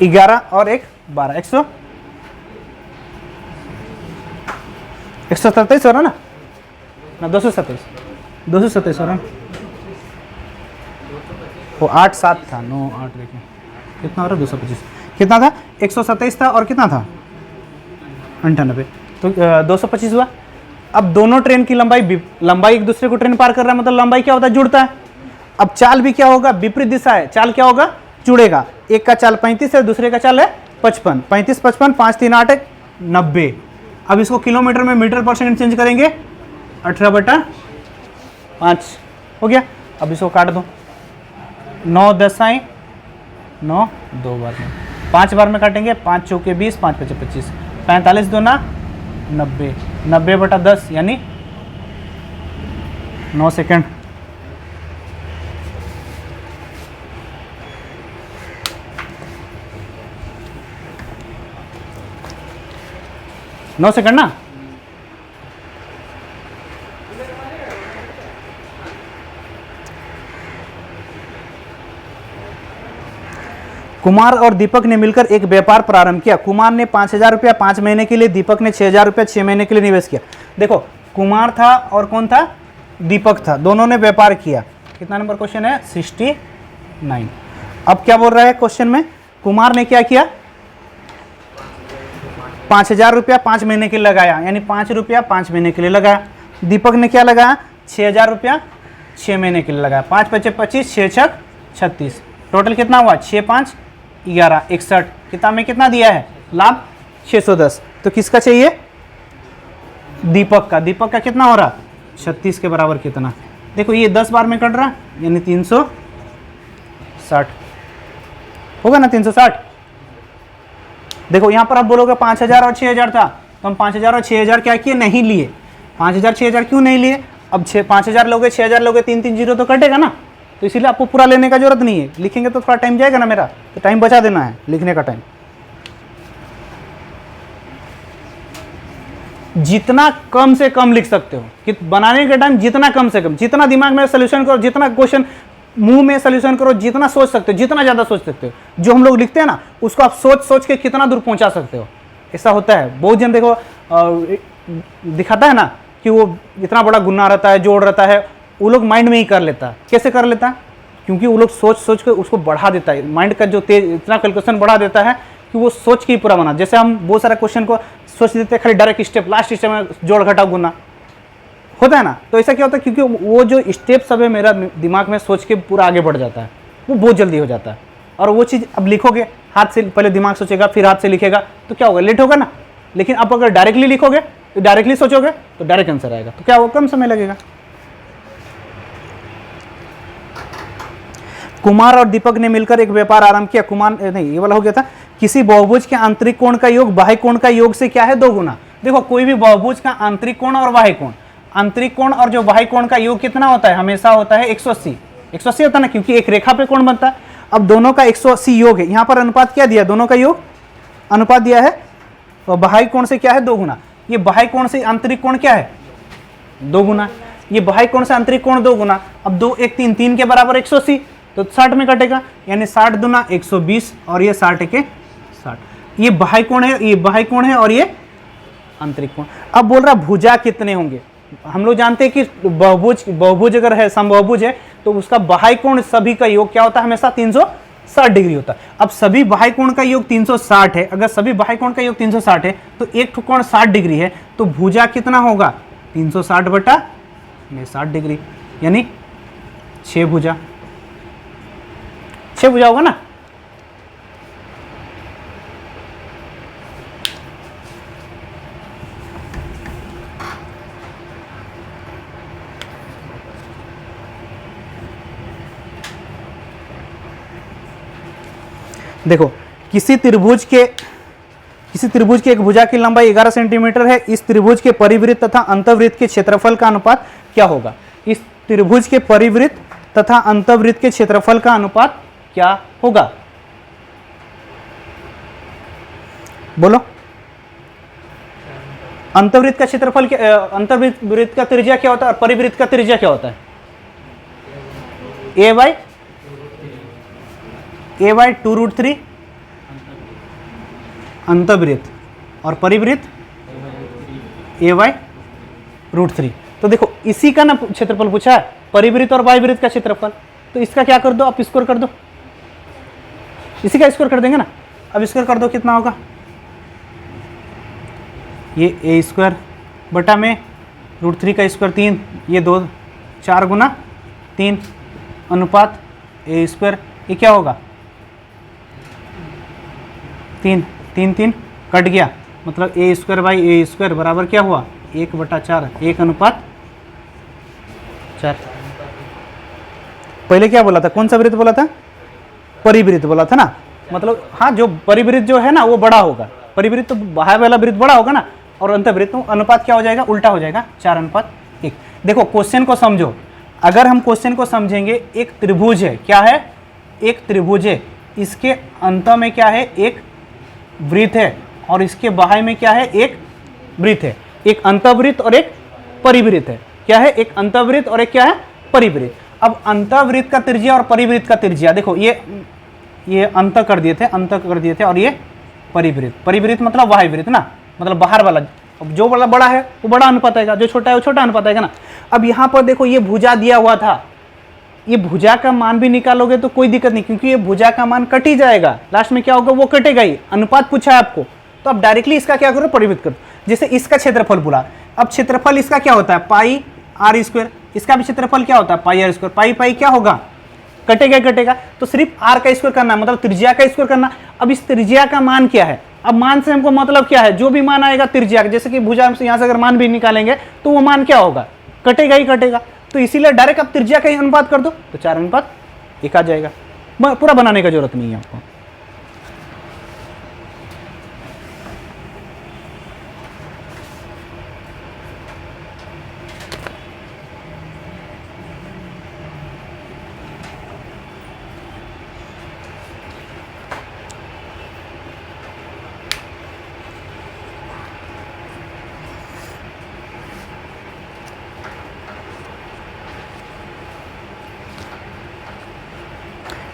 11 और 1 12, 127 हो रहा ना 227 हो रहा, वो 8 7 था 9 8 देखिए कितना हो रहा 225, कितना था 127 था और कितना था 98, तो 225 हुआ। अब दोनों ट्रेन की लंबाई एक दूसरे को ट्रेन पार कर रहा है, मतलब लंबाई क्या होता है जुड़ता है। अब चाल भी क्या होगा विपरीत दिशा है, चाल क्या होगा जुड़ेगा। एक का चाल 35 है दूसरे का चाल है 55, 35 55 5 3 8 90। अब इसको किलोमीटर में मीटर पर सेकंड चेंज करेंगे 18/5 हो गया। अब इसको काट दो 9 10 9 2 बार में 5 बार में काटेंगे, 5 चौके 20 5 5 25, 45 2 ना 90, 90/10 यानी 9 सेकेंड। नौ सेकंड ना। कुमार और दीपक ने मिलकर एक व्यापार प्रारंभ किया। कुमार ने 5,000 रुपया 5 महीने के लिए, दीपक ने 6,000 रुपया 6 महीने के लिए निवेश किया। देखो कुमार था और कौन था दीपक था, दोनों ने व्यापार किया। कितना नंबर क्वेश्चन है 69। अब क्या बोल रहा है क्वेश्चन में, कुमार ने क्या किया 5,000 रुपया 5 महीने के लिए लगाया, यानी 5 रुपया 5 महीने के लिए लगाया। दीपक ने क्या लगाया 6,000 रुपया 6 महीने के लिए लगाया। 5 5 25 6 6 36, टोटल कितना हुआ 6 5 11 61। कितना में कितना दिया है लाभ 610। तो किसका चाहिए? दीपक का। दीपक का कितना हो रहा? 36 के बराबर कितना? देखो ये 10 बार में कट रहा यानी 360 होगा ना, 360। देखो यहां पर आप बोलोगे 5000 और 6000 था, तो हम 5000 और 6000 क्या किए? नहीं लिए। 5000 6000 क्यों नहीं लिए? अब 5000 लोगे 6000 लोगे 3 0 तो कटेगा ना, तो इसीलिए आपको पूरा लेने का जरूरत नहीं है। लिखेंगे तो थोड़ा टाइम जाएगा ना मेरा, तो टाइम बचा देना है लिखने का टाइम। जितना कम से कम लिख सकते हो कि बनाने के टाइम जितना कम से कम, जितना दिमाग में सोल्यूशन करो, जितना क्वेश्चन मुंह में सोल्यूशन करो, जितना सोच सकते हो, जितना ज्यादा सोच सकते हो। जो हम लोग लिखते हैं ना उसको आप सोच सोच के कितना दूर पहुंचा सकते हो, ऐसा होता है। बहुत जन देखो दिखाता है ना कि वो इतना बड़ा गुना रहता है, जोड़ रहता है, वो लोग माइंड में ही कर लेता है। कैसे कर लेता है? क्योंकि वो लोग सोच सोच के उसको बढ़ा देता है, माइंड का जो तेज इतना कैलकुलेशन बढ़ा देता है कि वो सोच के ही पूरा बना। जैसे हम बहुत सारे क्वेश्चन को सोच देते हैं खाली डायरेक्ट स्टेप, लास्ट स्टेप में जोड़ घटा गुना होता है ना, तो ऐसा क्या होता है? क्योंकि वो जो स्टेप सब है मेरा दिमाग में सोच के पूरा आगे बढ़ जाता है, वो बहुत जल्दी हो जाता है। और वो चीज़ अब लिखोगे हाथ से, पहले दिमाग सोचेगा फिर हाथ से लिखेगा, तो क्या होगा? लेट होगा ना। लेकिन आप अगर डायरेक्टली लिखोगे, तो डायरेक्टली सोचोगे तो डायरेक्ट आंसर आएगा, तो क्या होगा? कम समय लगेगा। कुमार और दीपक ने मिलकर एक व्यापार आरंभ किया। कुमार नहीं, ये वाला हो गया था। किसी बहुभुज के आंतरिक कोण का योग बाह्य कोण का योग से क्या है? 2 गुना। देखो कोई भी बहुभुज का आंतरिक कोण और बाह्य कोण, आंतरिक कोण और जो बाह्य कोण का योग कितना होता है? हमेशा होता है 180। 180 होता है ना, क्योंकि एक रेखा पे कोण बनता है। अब दोनों का 180 योग है। यहाँ पर अनुपात क्या दिया? दोनों का योग अनुपात दिया है, और बाह्य कोण से क्या है? 2 गुना। ये बाह्य कोण से आंतरिक कोण क्या है? 2 गुना। ये बाह्य कोण से आंतरिक कोण 2 गुना। अब 2 1 3, 3 के बराबर 180, तो 60 में कटेगा, यानी 60 दूना 120 और ये 60 के 60। ये बाह्य कोण है, ये बाह्य कोण है और ये आंतरिक कोण। अब बोल रहा भुजा कितने होंगे? हम लोग जानते हैं कि बहुभुज अगर है, समबाहुभुज है, तो उसका बाह्य कोण सभी का योग क्या होता है? हमेशा 360 डिग्री होता है। अब सभी बाह्य कोण का योग 360 है। अगर सभी बाह्य कोण का योग 360 है तो एक कोण 60 डिग्री है, तो भुजा कितना होगा? 360 बटा 60 डिग्री, यानी 6 भुजा। 6 भुजा होगा ना। देखो किसी त्रिभुज के एक भुजा की लंबाई 11 सेंटीमीटर है। इस त्रिभुज के परिवृत्त तथा अंतर्वृत्त के क्षेत्रफल का अनुपात क्या होगा? इस त्रिभुज के परिवृत्त तथा अंतर्वृत्त के क्षेत्रफल का अनुपात क्या होगा? बोलो। अंतर्वृत्त का क्षेत्रफल क्या, अंतर्वृत्त का त्रिज्या क्या होता है और परिवृत्त का त्रिज्या क्या होता है? a बाई 2√3 अंतर्वृत्त, और परिवृत्त a बाई √3। तो देखो इसी का ना क्षेत्रफल पूछा है, परिवृत्त और बाह्यवृत्त का क्षेत्रफल। तो इसका क्या कर दो, आप स्कोर कर दो, इसी का स्कोर कर देंगे ना। अब स्कोर कर दो, कितना होगा? ये a² बटा में √3 का स्क्वायर 3, ये 2 4 गुना 3 अनुपात a², ये क्या होगा? 3 3 3 कट गया, मतलब a² बाई a² बराबर क्या हुआ? 1/4, 1 अनुपात 4। पहले क्या बोला था? कौन सा वृत्त बोला था? परिवृत्त बोला था ना। मतलब हाँ, जो परिवृत्त जो है ना वो बड़ा होगा, परिवृत्त तो बाह्य वाला वृत्त बड़ा होगा ना, और अंतर्वृत्त तो अनुपात क्या हो जाएगा? उल्टा हो जाएगा, 4:1। देखो क्वेश्चन को समझो, अगर हम क्वेश्चन को समझेंगे, एक त्रिभुज है, क्या है? एक त्रिभुज है, इसके अंत में क्या है? एक वृत्त है, और इसके बाह्य में क्या है? एक वृत्त है। एक अंतर्वृत्त और एक परिवृत्त है। क्या है? एक अंतर्वृत्त और एक क्या है? परिवृत्त। अब अंतर्वृत्त का त्रिज्या और परिवृत्त का त्रिज्या देखो, ये अंत कर दिए थे, और ये परिवृत्त। परिवृत्त मतलब बाह्यवृत्त ना, मतलब बाहर वाला। अब जो वाला बड़ा है वो बड़ा अनुपात आएगा, जो छोटा है वो छोटा अनुपात आएगा ना। अब यहाँ पर देखो ये भुजा दिया हुआ था, ये भुजा का मान भी निकालोगे तो कोई दिक्कत नहीं, क्योंकि ये भुजा का मान कट ही जाएगा। लास्ट में क्या होगा? वो कटेगा ही। अनुपात पूछा है आपको, तो आप डायरेक्टली इसका क्या करो? परिवृत्त करो। जैसे इसका क्षेत्रफल बोला, अब क्षेत्रफल इसका क्या होता है? पाई r²। इसका भी क्षेत्रफल क्या होता है? पाई r²। पाई पाई क्या होगा? कटेगा, तो सिर्फ r का स्क्वायर करना, मतलब त्रिज्या का स्क्वायर करना। अब इस त्रिज्या का मान क्या है? अब मान से हमको मतलब क्या है, जो भी मान आएगा त्रिज्या, जैसे कि भुजा से यहाँ से अगर मान भी निकालेंगे तो वो मान क्या होगा, कटेगा ही कटेगा। तो इसीलिए डायरेक्ट आप त्रिज्या का ही अनुपात कर दो तो 4:1 आ जाएगा, पूरा बनाने का जरूरत नहीं है आपको।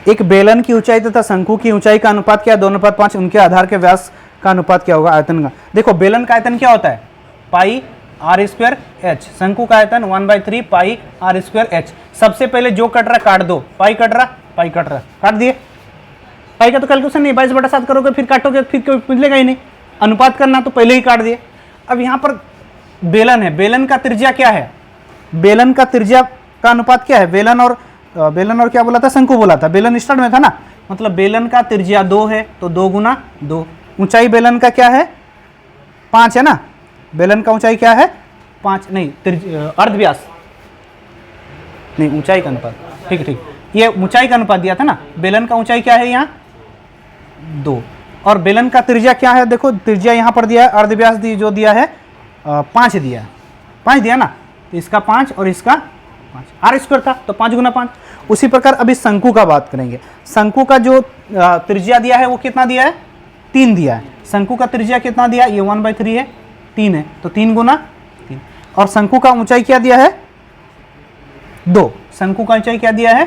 एक बेलन की ऊंचाई तथा शंकु की ऊंचाई का अनुपात क्या है, 2:5, उनके आधार के व्यास का अनुपात क्या होगा, आयतन का। देखो बेलन का आयतन क्या होता है, पाई आर स्क्वायर एच, शंकु का आयतन 1/3 पाई आर स्क्वायर एच। सबसे पहले जो कट रहा काट दो, पाई कट रहा, पाई कट रहा, काट दिए। पाई का तो कैलकुलेशन नहीं, 22/7 करोगे फिर काटोगे, फिर मिलेगा ही नहीं। अनुपात करना तो पहले ही काट दिए। अब यहाँ पर बेलन है, बेलन का त्रिज्या क्या है, बेलन का त्रिज्या का अनुपात क्या है, बेलन और क्या बोला था, शंकु बोला था, बेलन स्टार्ट में था ना, मतलब बेलन का त्रिज्या 2 है तो 2 × 2। ऊंचाई बेलन का क्या है, 5 है ना, बेलन का ऊंचाई क्या है 5, नहीं अर्धव्यास नहीं, ऊंचाई का अनुपात, ठीक ठीक, ये ऊंचाई का अनुपात दिया था ना। बेलन का ऊंचाई क्या है यहाँ 2, और बेलन का त्रिज्या क्या है, देखो त्रिज्या यहाँ पर दिया है, अर्धव्यास जो दिया है 5 दिया है, 5 दिया ना, तो इसका 5 और इसका 5, आर स्क्वायर था तो 5 × 5। उसी प्रकार अभी शंकु का बात करेंगे। शंकु का जो त्रिज्या दिया है वो कितना दिया है, 3 दिया है। शंकु का त्रिज्या कितना दिया, ये 1/3 है, 3 है तो 3 × 3। और शंकु का ऊंचाई क्या दिया है 2, शंकु का ऊंचाई क्या दिया है,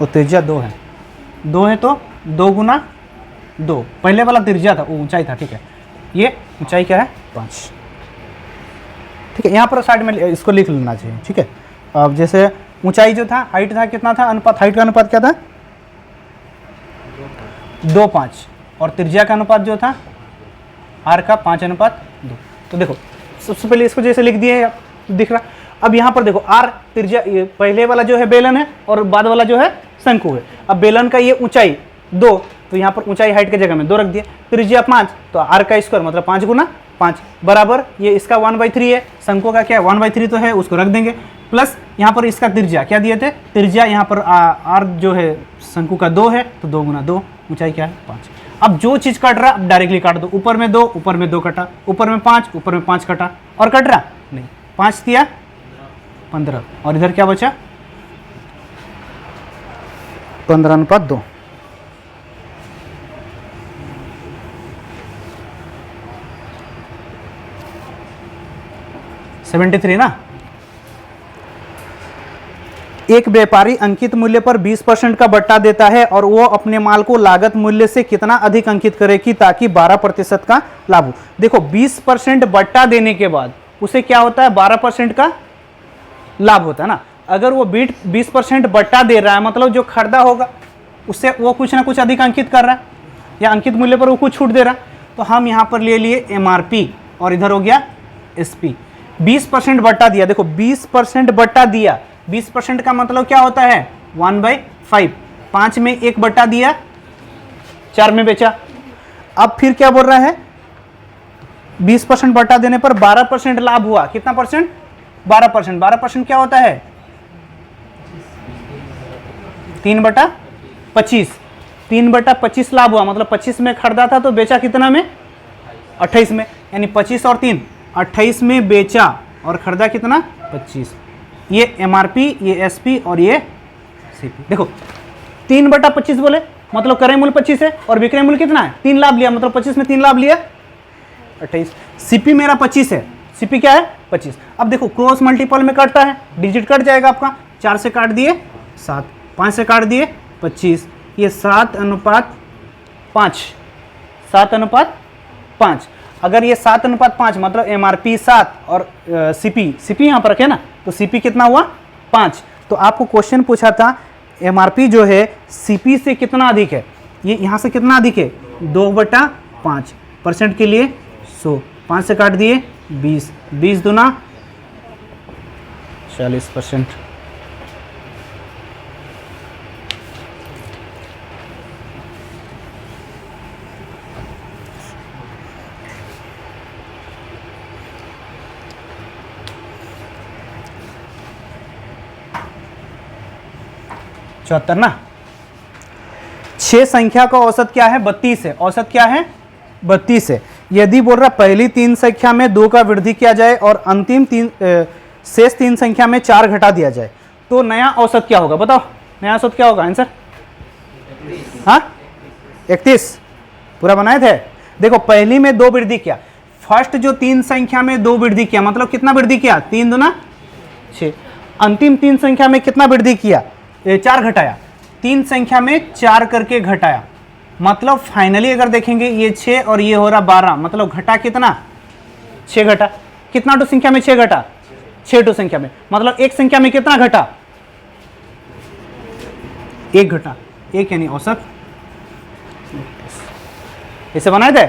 वो त्रिज्या 2 है, 2 है तो 2 × 2, पहले वाला त्रिज्या था वो ऊंचाई था, ठीक है, ये ऊंचाई क्या है 5, ठीक है। यहाँ पर साइड में इसको लिख लेना चाहिए, ठीक है। अब जैसे ऊंचाई जो था, हाइट था कितना था, अनुपात, हाइट का अनुपात क्या था 2:5, और त्रिज्या का अनुपात जो था आर का 5:2। तो देखो सबसे पहले इसको जैसे लिख दिए दिख रहा। अब यहाँ पर देखो आर त्रिज्या, ये पहले वाला जो है बेलन है और बाद वाला जो है शंकु है। अब बेलन का ये ऊंचाई 2, तो यहाँ पर ऊंचाई हाइट के जगह में 2 रख दिया, त्रिज्या 5 तो आर का स्क्वायर मतलब 5 × 5 बराबर, ये इसका 1/3 है, शंकु का क्या है 1/3 तो है, उसको रख देंगे, प्लस यहाँ पर इसका त्रिज्या क्या दिए थे, त्रिज्या यहाँ पर आर जो है शंकु का 2 है तो 2 × 2, ऊंचाई क्या है 5। अब जो चीज कट रहा अब डायरेक्टली काट दो, ऊपर में 2, ऊपर में 2 कटा, ऊपर में 5, ऊपर में 5 कटा, और कट रहा नहीं, 5 दिया 15, और इधर क्या बचा 15:2। 73 ना। एक व्यापारी अंकित मूल्य पर 20% का बट्टा देता है और वो अपने माल को लागत मूल्य से कितना अधिक अंकित करे कि ताकि 12% का लाभ हो। देखो 20% बट्टा देने के बाद उसे क्या होता है 12% का लाभ होता है ना। अगर वो 20% बट्टा दे रहा है मतलब जो खरीदा होगा उससे वो कुछ ना कुछ अधिक अंकित कर रहा है या अंकित मूल्य पर वो कुछ छूट दे रहा है। तो हम यहाँ पर ले लिए MRP और इधर हो गया SP। 20% बट्टा दिया, देखो 20% बट्टा दिया, 20% का मतलब क्या होता है 1/5, 5 में 1 बट्टा दिया, 4 में बेचा। अब फिर क्या बोल रहा है 20% बट्टा देने पर 12% लाभ हुआ। कितना परसेंट 12%। 12% क्या होता है 3/25, 3/25 लाभ हुआ मतलब 25 में खरीदा था तो बेचा कितना में 28 में, यानी 25 और 3 28 में बेचा और खरीदा कितना 25। ये MRP, ये SP और ये CP। देखो 3/25 बोले मतलब क्रय मूल्य 25 है और विक्रय मूल्य कितना है 3 लाभ लिया मतलब 25 में 3 लाभ लिया 28। CP मेरा 25 है, CP क्या है 25। अब देखो क्रॉस मल्टीपल में कटता है, डिजिट कट जाएगा आपका, 4 से काट दिए 7, 5 से काट दिए 25, ये 7:5, 7:5। अगर ये 7:5 मतलब MRP 7 और CP यहाँ पर रखे ना तो CP कितना हुआ 5। तो आपको क्वेश्चन पूछा था MRP जो है CP से कितना अधिक है, ये यहाँ से कितना अधिक है 2/5% के लिए 100, 5 से काट दिए 20, 20 दूना 40%। 74 ना। 6 संख्या का औसत क्या है? 32 है। औसत क्या है? 32 है। यदि बोल रहा पहली 3 संख्या में 2 का वृद्धि किया जाए और अंतिम शेष 3 संख्या में 4 घटा दिया जाए तो नया औसत क्या होगा? बताओ नया औसत क्या होगा? आंसर हाँ 31 पूरा बनाए थे। देखो पहली में 2 वृद्धि किया, फर्स्ट जो 3 संख्या में 2 वृद्धि किया मतलब कितना वृद्धि किया? 3 दूना 6। अंतिम 3 संख्या में कितना वृद्धि किया? 4 घटाया। 3 संख्या में 4 करके घटाया मतलब फाइनली अगर देखेंगे ये 6 और ये हो रहा 12 मतलब घटा कितना? 6 घटा। कितना टू संख्या में 6 घटा? 6 टू संख्या में मतलब एक संख्या में कितना घटा? 1 घटा। 1 यानी औसत। इसे बनाए थे,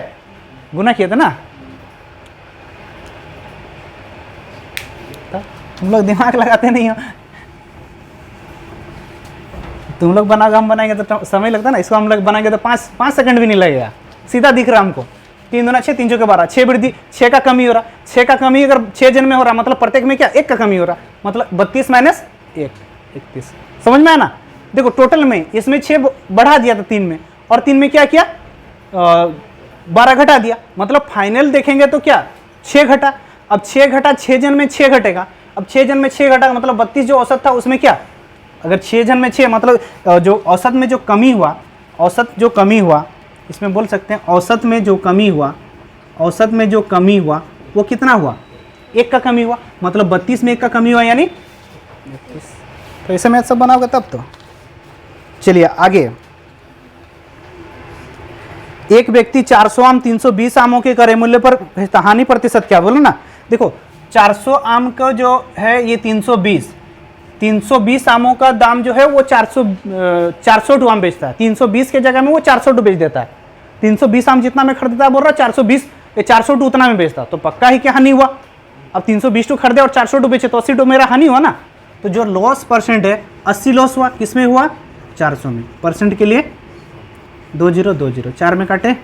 गुना किए थे ना। तुम लोग दिमाग लगाते नहीं हो। तुम लोग बनाओगे हम बनाएंगे तो समय लगता है ना। इसको हम लोग बनाएंगे तो 5 सेकंड भी नहीं लगेगा। सीधा दिख रहा हमको। 3 दूना 6, 3 चौके 12। 6 वृद्धि, 6 का कमी हो रहा। 6 का कमी अगर 6 जन में हो रहा मतलब प्रत्येक में क्या? 1 का कमी हो रहा मतलब 32 माइनस 1 31। समझ में आया ना? देखो टोटल में इसमें 6 बढ़ा दिया था 3 में और 3 में क्या किया? 12 घटा दिया मतलब फाइनल देखेंगे तो क्या? 6 घटा। अब 6 घटा, 6 जन में 6 घटेगा। अब 6 जन में 6 घटा मतलब 32 जो औसत था उसमें क्या? अगर 6 जन में 6 मतलब जो औसत में जो कमी हुआ, औसत जो कमी हुआ इसमें बोल सकते हैं औसत में जो कमी हुआ, औसत में जो कमी हुआ वो कितना हुआ? 1 का कमी हुआ मतलब 32 में 1 का कमी हुआ यानी 32। तो इसे मैथ सब बनाओगे तब तो। चलिए आगे। एक व्यक्ति 400 आम 320 आमों के क्रय मूल्य पर हानि प्रतिशत क्या? बोलो ना। देखो 400 आम का जो है ये 320 आमों का दाम जो है वो 400 आम बेचता है। 320 के जगह में वो 400 बेच देता है। 320 आम जितना में खरीदता है बोल रहा 400 उतना में बेचता, तो पक्का ही क्या हानि हुआ? अब 320 खरीदे और 400 बेचे तो 80 मेरा हानि हुआ ना। तो जो लॉस परसेंट है 80 लॉस हुआ। किसमें हुआ? 400 में। परसेंट के लिए 20 4 में काटे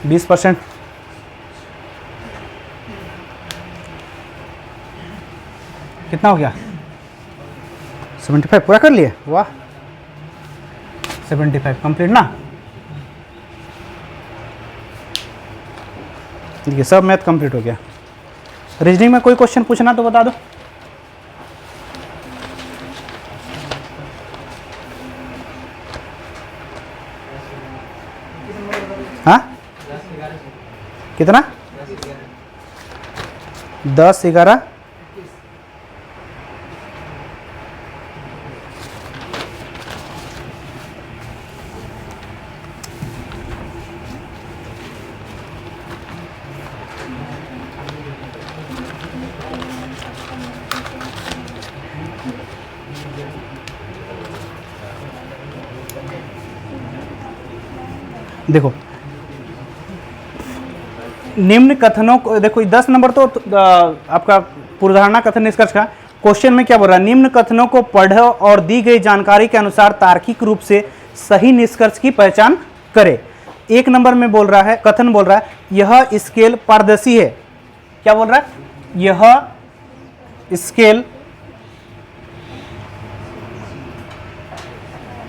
20%। कितना हो गया? 75 पूरा कर लिए। वाह 75 कंप्लीट ना। ये सब मैथ कंप्लीट हो गया। रीजनिंग में कोई क्वेश्चन पूछना तो बता दो। हाँ कितना? 10 11 देखो निम्न कथनों को देखो 10 नंबर तो आपका पूर्वधारणा कथन निष्कर्ष का। क्वेश्चन में क्या बोल रहा है? निम्न कथनों को पढ़ो और दी गई जानकारी के अनुसार तार्किक रूप से सही निष्कर्ष की पहचान करें। 1 नंबर में बोल रहा है, कथन बोल रहा है यह स्केल पारदर्शी है। क्या बोल रहा है? यह स्केल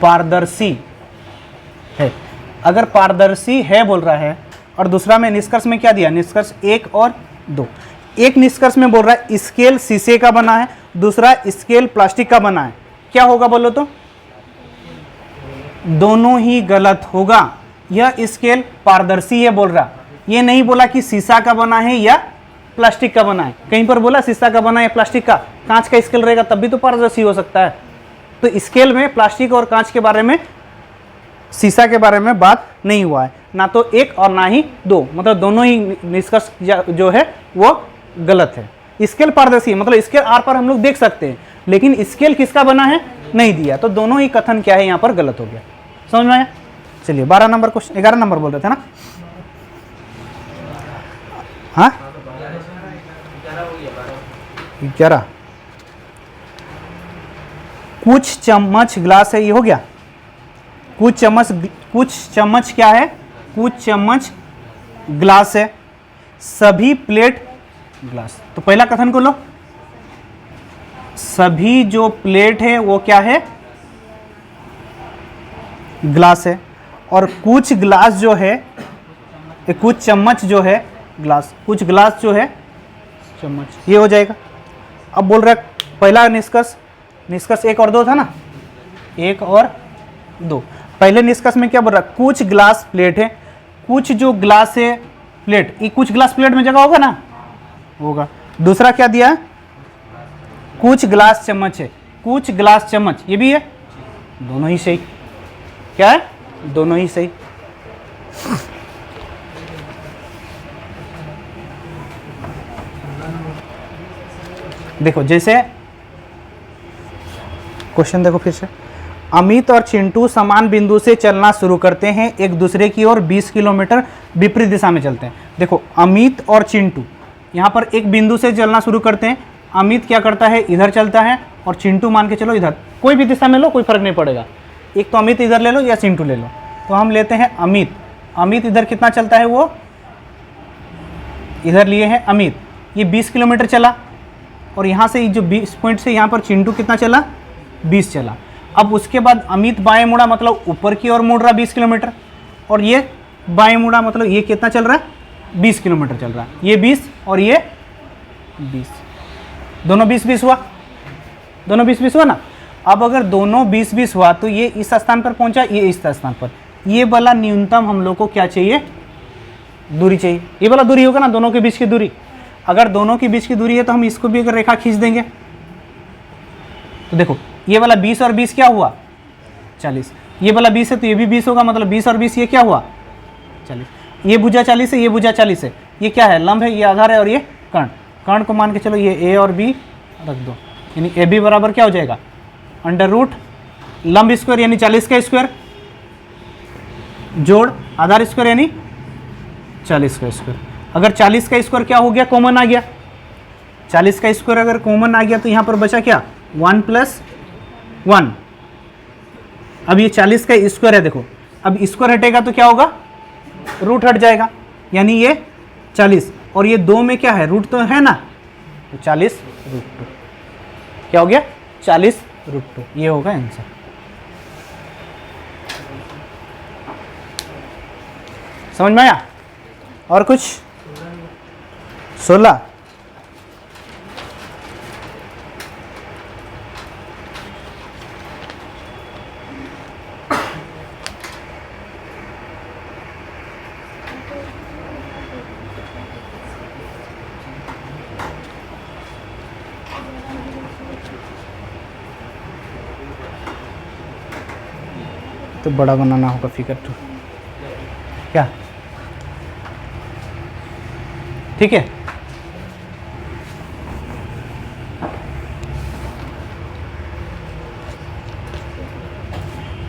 पारदर्शी है। अगर पारदर्शी है बोल रहा है और दूसरा में निष्कर्ष में क्या दिया? निष्कर्ष 1 और 2। एक निष्कर्ष में बोल रहा है स्केल शीशे का बना है, दूसरा स्केल प्लास्टिक का बना है। क्या होगा बोलो तो? दोनों ही गलत होगा। यह स्केल पारदर्शी है बोल रहा, ये नहीं बोला कि शीशा का बना है या प्लास्टिक का बना है। कहीं पर बोला शीशा का बना है या प्लास्टिक का। कांच का स्केल रहेगा तब भी तो पारदर्शी हो सकता है। तो स्केल में प्लास्टिक और कांच के बारे में, शीशा के बारे में बात नहीं हुआ है। ना तो 1 और ना ही 2, मतलब दोनों ही निष्कर्ष जो है वो गलत है। स्केल पारदर्शी मतलब स्केल आर पर हम लोग देख सकते हैं, लेकिन स्केल किसका बना है नहीं दिया, तो दोनों ही कथन क्या है यहाँ पर गलत हो गया। समझ में आया? चलिए 12 नंबर क्वेश्चन, 11 नंबर बोल रहे थे ना। हाँ 11। कुछ चम्मच ग्लास है, ये हो गया। कुछ चम्मच क्या है? कुछ चम्मच ग्लास है, सभी प्लेट ग्लास। तो पहला कथन को लो, सभी जो प्लेट है वो क्या है, ग्लास है, और कुछ ग्लास जो है, कुछ चम्मच जो है ग्लास, कुछ ग्लास जो है चम्मच, ये हो जाएगा। अब बोल रहा है पहला निष्कर्ष 1 और 2 था ना, 1 और 2। पहले निष्कर्ष में क्या बोल रहा है, कुछ ग्लास प्लेट है, कुछ जो ग्लास है प्लेट, ये कुछ ग्लास प्लेट में जगह होगा ना, होगा। दूसरा क्या दिया, कुछ ग्लास चम्मच है, कुछ ग्लास चम्मच, ये भी है, दोनों ही सही। क्या है, दोनों ही सही। देखो जैसे क्वेश्चन देखो फिर से, अमित और चिंटू समान बिंदु से चलना शुरू करते हैं, एक दूसरे की ओर 20 किलोमीटर विपरीत दिशा में चलते हैं। देखो अमित और चिंटू यहाँ पर एक बिंदु से चलना शुरू करते हैं। अमित क्या करता है, इधर चलता है, और चिंटू मान के चलो इधर, कोई भी दिशा में लो कोई फर्क नहीं पड़ेगा, एक तो अमित इधर ले लो या चिंटू ले लो। तो हम लेते हैं अमित। अमित इधर कितना चलता है, वो इधर लिए हैं अमित, ये 20 किलोमीटर चला, और यहाँ से जो 20 पॉइंट से यहाँ पर चिंटू कितना चला, 20 चला। अब उसके बाद अमित बाएं मुड़ा, मतलब ऊपर की ओर मुड़ रहा 20 किलोमीटर, और ये बाएं मुड़ा, मतलब ये कितना चल रहा है, 20 किलोमीटर चल रहा है, ये 20 और ये 20, दोनों 20-20 हुआ, दोनों 20-20 हुआ ना। अब अगर दोनों 20-20 हुआ तो ये इस स्थान पर पहुंचा, ये इस स्थान पर, ये वाला न्यूनतम हम लोग को क्या चाहिए, दूरी चाहिए। ये वाला दूरी होगा ना, दोनों के बीच की दूरी। अगर दोनों के बीच की दूरी है तो हम इसको भी अगर रेखा खींच देंगे तो देखो ये वाला 20 और 20 क्या हुआ, 40। ये वाला 20 है तो ये भी 20 होगा, मतलब 20 और 20 ये क्या हुआ, 40। ये भुजा 40 है, ये भुजा 40 है, ये क्या है, लंब है, ये आधार है, और ये कर्ण। कर्ण को मान के चलो ये ए और बी रख दो, यानी ए बी बराबर क्या हो जाएगा, अंडर रूट लंब स्क्वायर यानी 40 का स्क्वायर जोड़ आधार स्क्वायर यानी 40 का स्क्वायर। अगर 40 का स्क्वायर क्या हो गया, कॉमन आ गया, 40 का स्क्वायर अगर कॉमन आ गया तो यहाँ पर बचा क्या, 1 + 1। अब ये 40 का स्क्वायर है, देखो अब स्क्वायर हटेगा तो क्या होगा, रूट हट जाएगा, यानी ये 40, और ये 2 में क्या है, रूट तो है ना, तो 40 √2 क्या हो गया, 40 √2, ये होगा आंसर। समझ में आया, और कुछ 16। तो बड़ा बनाना होगा फिगर 2, क्या ठीक है।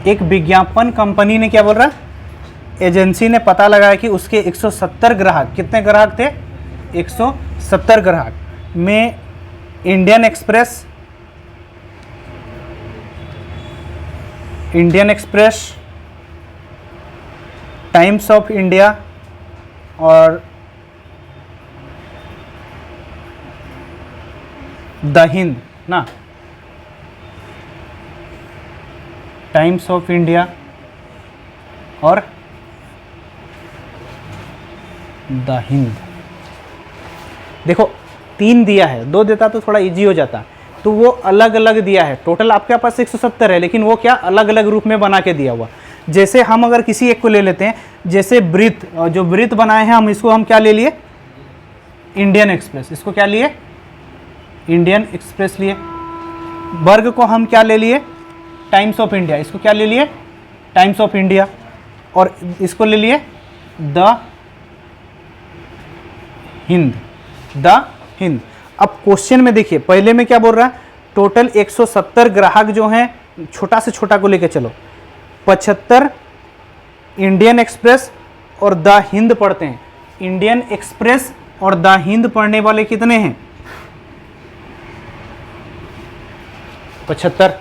एक विज्ञापन कंपनी ने क्या बोल रहा है, एजेंसी ने पता लगाया कि उसके 170 ग्राहक, कितने ग्राहक थे, 170 ग्राहक में Indian express, times of India और द हिंद ना, टाइम्स ऑफ इंडिया और द हिंद। देखो 3 दिया है, 2 देता तो थोड़ा इजी हो जाता, तो वो अलग अलग दिया है। टोटल आपके पास 170 है, लेकिन वो क्या अलग अलग रूप में बना के दिया हुआ। जैसे हम अगर किसी एक को ले लेते हैं, जैसे वृत्त, जो वृत्त बनाए हैं हम, इसको हम क्या ले लिए, इंडियन एक्सप्रेस, इसको क्या लिए, इंडियन एक्सप्रेस लिए। वर्ग को हम क्या ले लिए, टाइम्स ऑफ इंडिया, इसको क्या ले लिए, टाइम्स ऑफ इंडिया, और इसको ले लिए द हिंद, द हिंद। अब क्वेश्चन में देखिए, पहले में क्या बोल रहा है, टोटल 170 ग्राहक जो हैं, छोटा से छोटा को लेके चलो, 75 इंडियन एक्सप्रेस और द हिंद पढ़ते हैं। इंडियन एक्सप्रेस और द हिंद पढ़ने वाले कितने हैं, 75।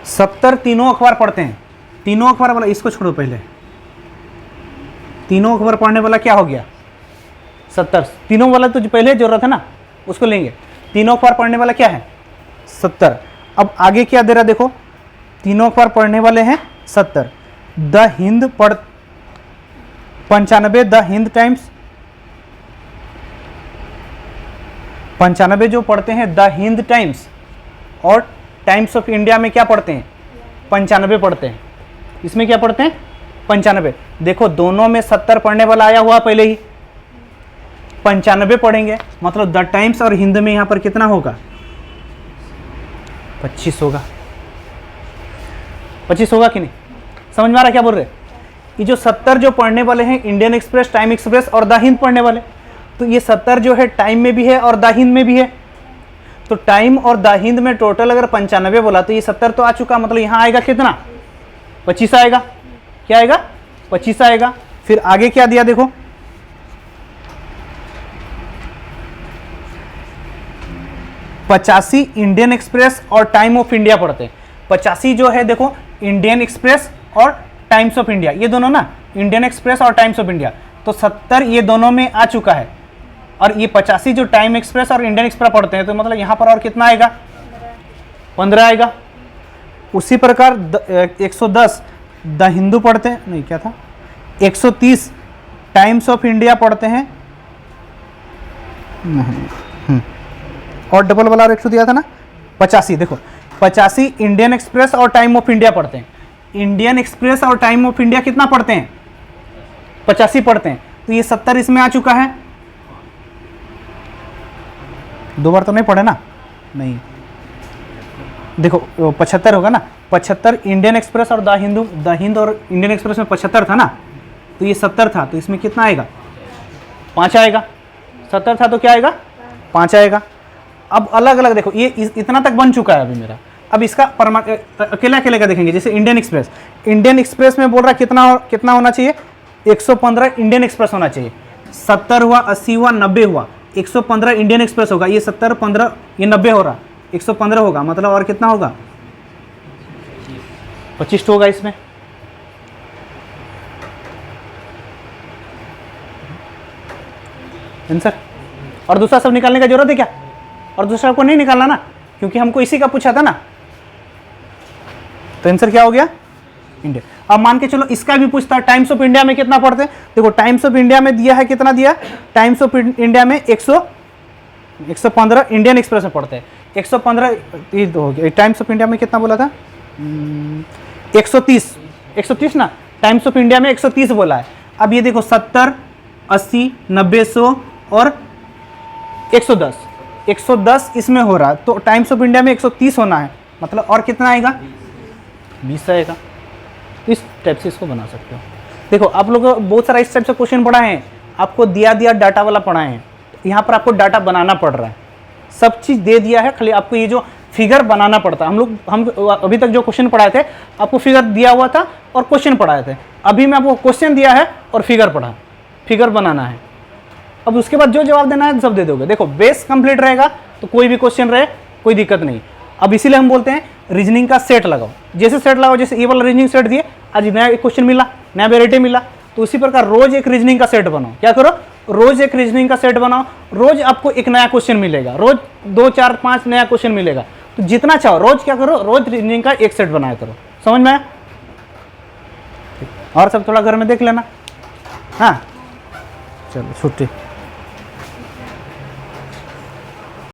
सत्तर तीनों अखबार पढ़ते हैं, तीनों अखबार वाला, इसको छोड़ो पहले, तीनों अखबार पढ़ने वाला क्या हो गया 70, तीनों वाला तो जो पहले जरूरत है ना उसको लेंगे, तीनों अखबार पढ़ने वाला क्या है 70। अब आगे क्या दे रहा देखो, तीनों अखबार पढ़ने वाले हैं 70, the Hind 95, the Hind times 95 जो पढ़ते हैं द हिंद टाइम्स, और टाइम्स ऑफ इंडिया में क्या पढ़ते हैं 95 पढ़ते हैं, इसमें क्या पढ़ते हैं 95। देखो दोनों में 70 पढ़ने वाला आया हुआ पहले ही, 95 पढ़ेंगे, मतलब द टाइम्स और हिंद में यहां पर कितना होगा 25 होगा, 25 होगा कि नहीं, समझ में आ रहा क्या बोल रहे। ये जो 70 जो पढ़ने वाले हैं इंडियन एक्सप्रेस, टाइम एक्सप्रेस और द हिंद पढ़ने वाले, तो ये 70 जो है टाइम में भी है और द हिंद में भी है, तो टाइम और द हिंद में टोटल अगर 95 बोला तो ये 70 तो आ चुका, मतलब यहां आएगा कितना 25 आएगा, क्या आएगा 25 आएगा। फिर आगे क्या दिया देखो, पचासी इंडियन एक्सप्रेस और टाइम ऑफ इंडिया पढ़ते हैं। 85 जो है देखो इंडियन एक्सप्रेस और टाइम्स ऑफ इंडिया, ये दोनों ना इंडियन एक्सप्रेस और टाइम्स ऑफ इंडिया, तो 70 ये दोनों में आ चुका है, और ये 85 जो टाइम एक्सप्रेस और इंडियन एक्सप्रेस पढ़ते हैं, तो मतलब यहां पर और कितना आएगा 15 आएगा। उसी प्रकार 110 द हिंदू पढ़ते हैं, नहीं क्या था 130 टाइम्स ऑफ इंडिया पढ़ते हैं, और डबल वाला 100 दिया था ना 85, देखो 85 इंडियन एक्सप्रेस और टाइम ऑफ इंडिया पढ़ते हैं, इंडियन एक्सप्रेस और टाइम ऑफ इंडिया कितना पढ़ते हैं 85 पढ़ते हैं, तो ये 70 इसमें आ चुका है। दो बार तो नहीं पढ़े ना, नहीं देखो 75 होगा ना, 75 इंडियन एक्सप्रेस और द हिंद और इंडियन एक्सप्रेस में 75 था ना, तो ये 70 था, तो इसमें कितना आएगा 5 आएगा, 70 था तो क्या आएगा 5 आएगा। अब अलग अलग देखो, ये इतना तक बन चुका है अभी मेरा, अब इसका अकेला अकेले का देखेंगे। जैसे इंडियन एक्सप्रेस में बोल रहा कितना होना चाहिए 115 इंडियन एक्सप्रेस होना चाहिए, 70 हुआ 80 हुआ 90 हुआ, 115 इंडियन एक्सप्रेस होगा, ये 70 15 ये 90 हो रहा, 115 होगा, मतलब और कितना होगा 25 होगा इसमें। आंसर, और दूसरा सब निकालने का जरूरत है क्या, और दूसरा को नहीं निकालना ना, क्योंकि हमको इसी का पूछा था ना, तो आंसर क्या हो गया इंडिया। अब मान के चलो इसका भी पूछता है टाइम्स ऑफ इंडिया में कितना पढ़ते हैं, देखो टाइम्स ऑफ इंडिया में दिया है कितना दिया, टाइम्स ऑफ इंडिया में 115 इंडियन एक्सप्रेस में पढ़ते हैं, 115 ये तो हो गया, टाइम्स ऑफ इंडिया में कितना बोला था 130 ना, टाइम्स ऑफ इंडिया में 130 बोला है। अब ये देखो 70 80 90 100 और 110 इसमें हो रहा है, तो टाइम्स ऑफ इंडिया में 130 होना है, मतलब और कितना आएगा 20 आएगा। इस टाइप से इसको बना सकते हो। देखो आप लोग बहुत सारा इस टाइप से क्वेश्चन पढ़ाए हैं, आपको दिया डाटा वाला पढ़ाए हैं, यहाँ पर आपको डाटा बनाना पड़ रहा है, सब चीज़ दे दिया है, खाली आपको ये जो फिगर बनाना पड़ता है। हम अभी तक जो क्वेश्चन पढ़ाए थे आपको फिगर दिया हुआ था और क्वेश्चन पढ़ाए थे, अभी मैं आपको क्वेश्चन दिया है और फिगर बनाना है। अब उसके बाद जो जवाब देना है सब दे दोगे। देखो बेस कंप्लीट रहेगा तो कोई भी क्वेश्चन रहे कोई दिक्कत नहीं। अब इसीलिए हम बोलते हैं रीजनिंग का सेट लगाओ, जैसे सेट लगाओ, जैसे ये वाला रीजनिंग सेट दिए, आज नया एक क्वेश्चन मिला, नया वेराइटी मिला, तो उसी प्रकार रोज एक रीजनिंग का सेट बनाओ। क्या करो, रोज एक रीजनिंग का सेट बनाओ, रोज आपको एक नया क्वेश्चन मिलेगा, रोज 2 4 5 नया क्वेश्चन मिलेगा, तो जितना चाहो रोज क्या करो, रोज रीजनिंग का एक सेट बनाया करो। समझ में आया? और सब थोड़ा घर में देख लेना। हाँ चलो छुट्टी।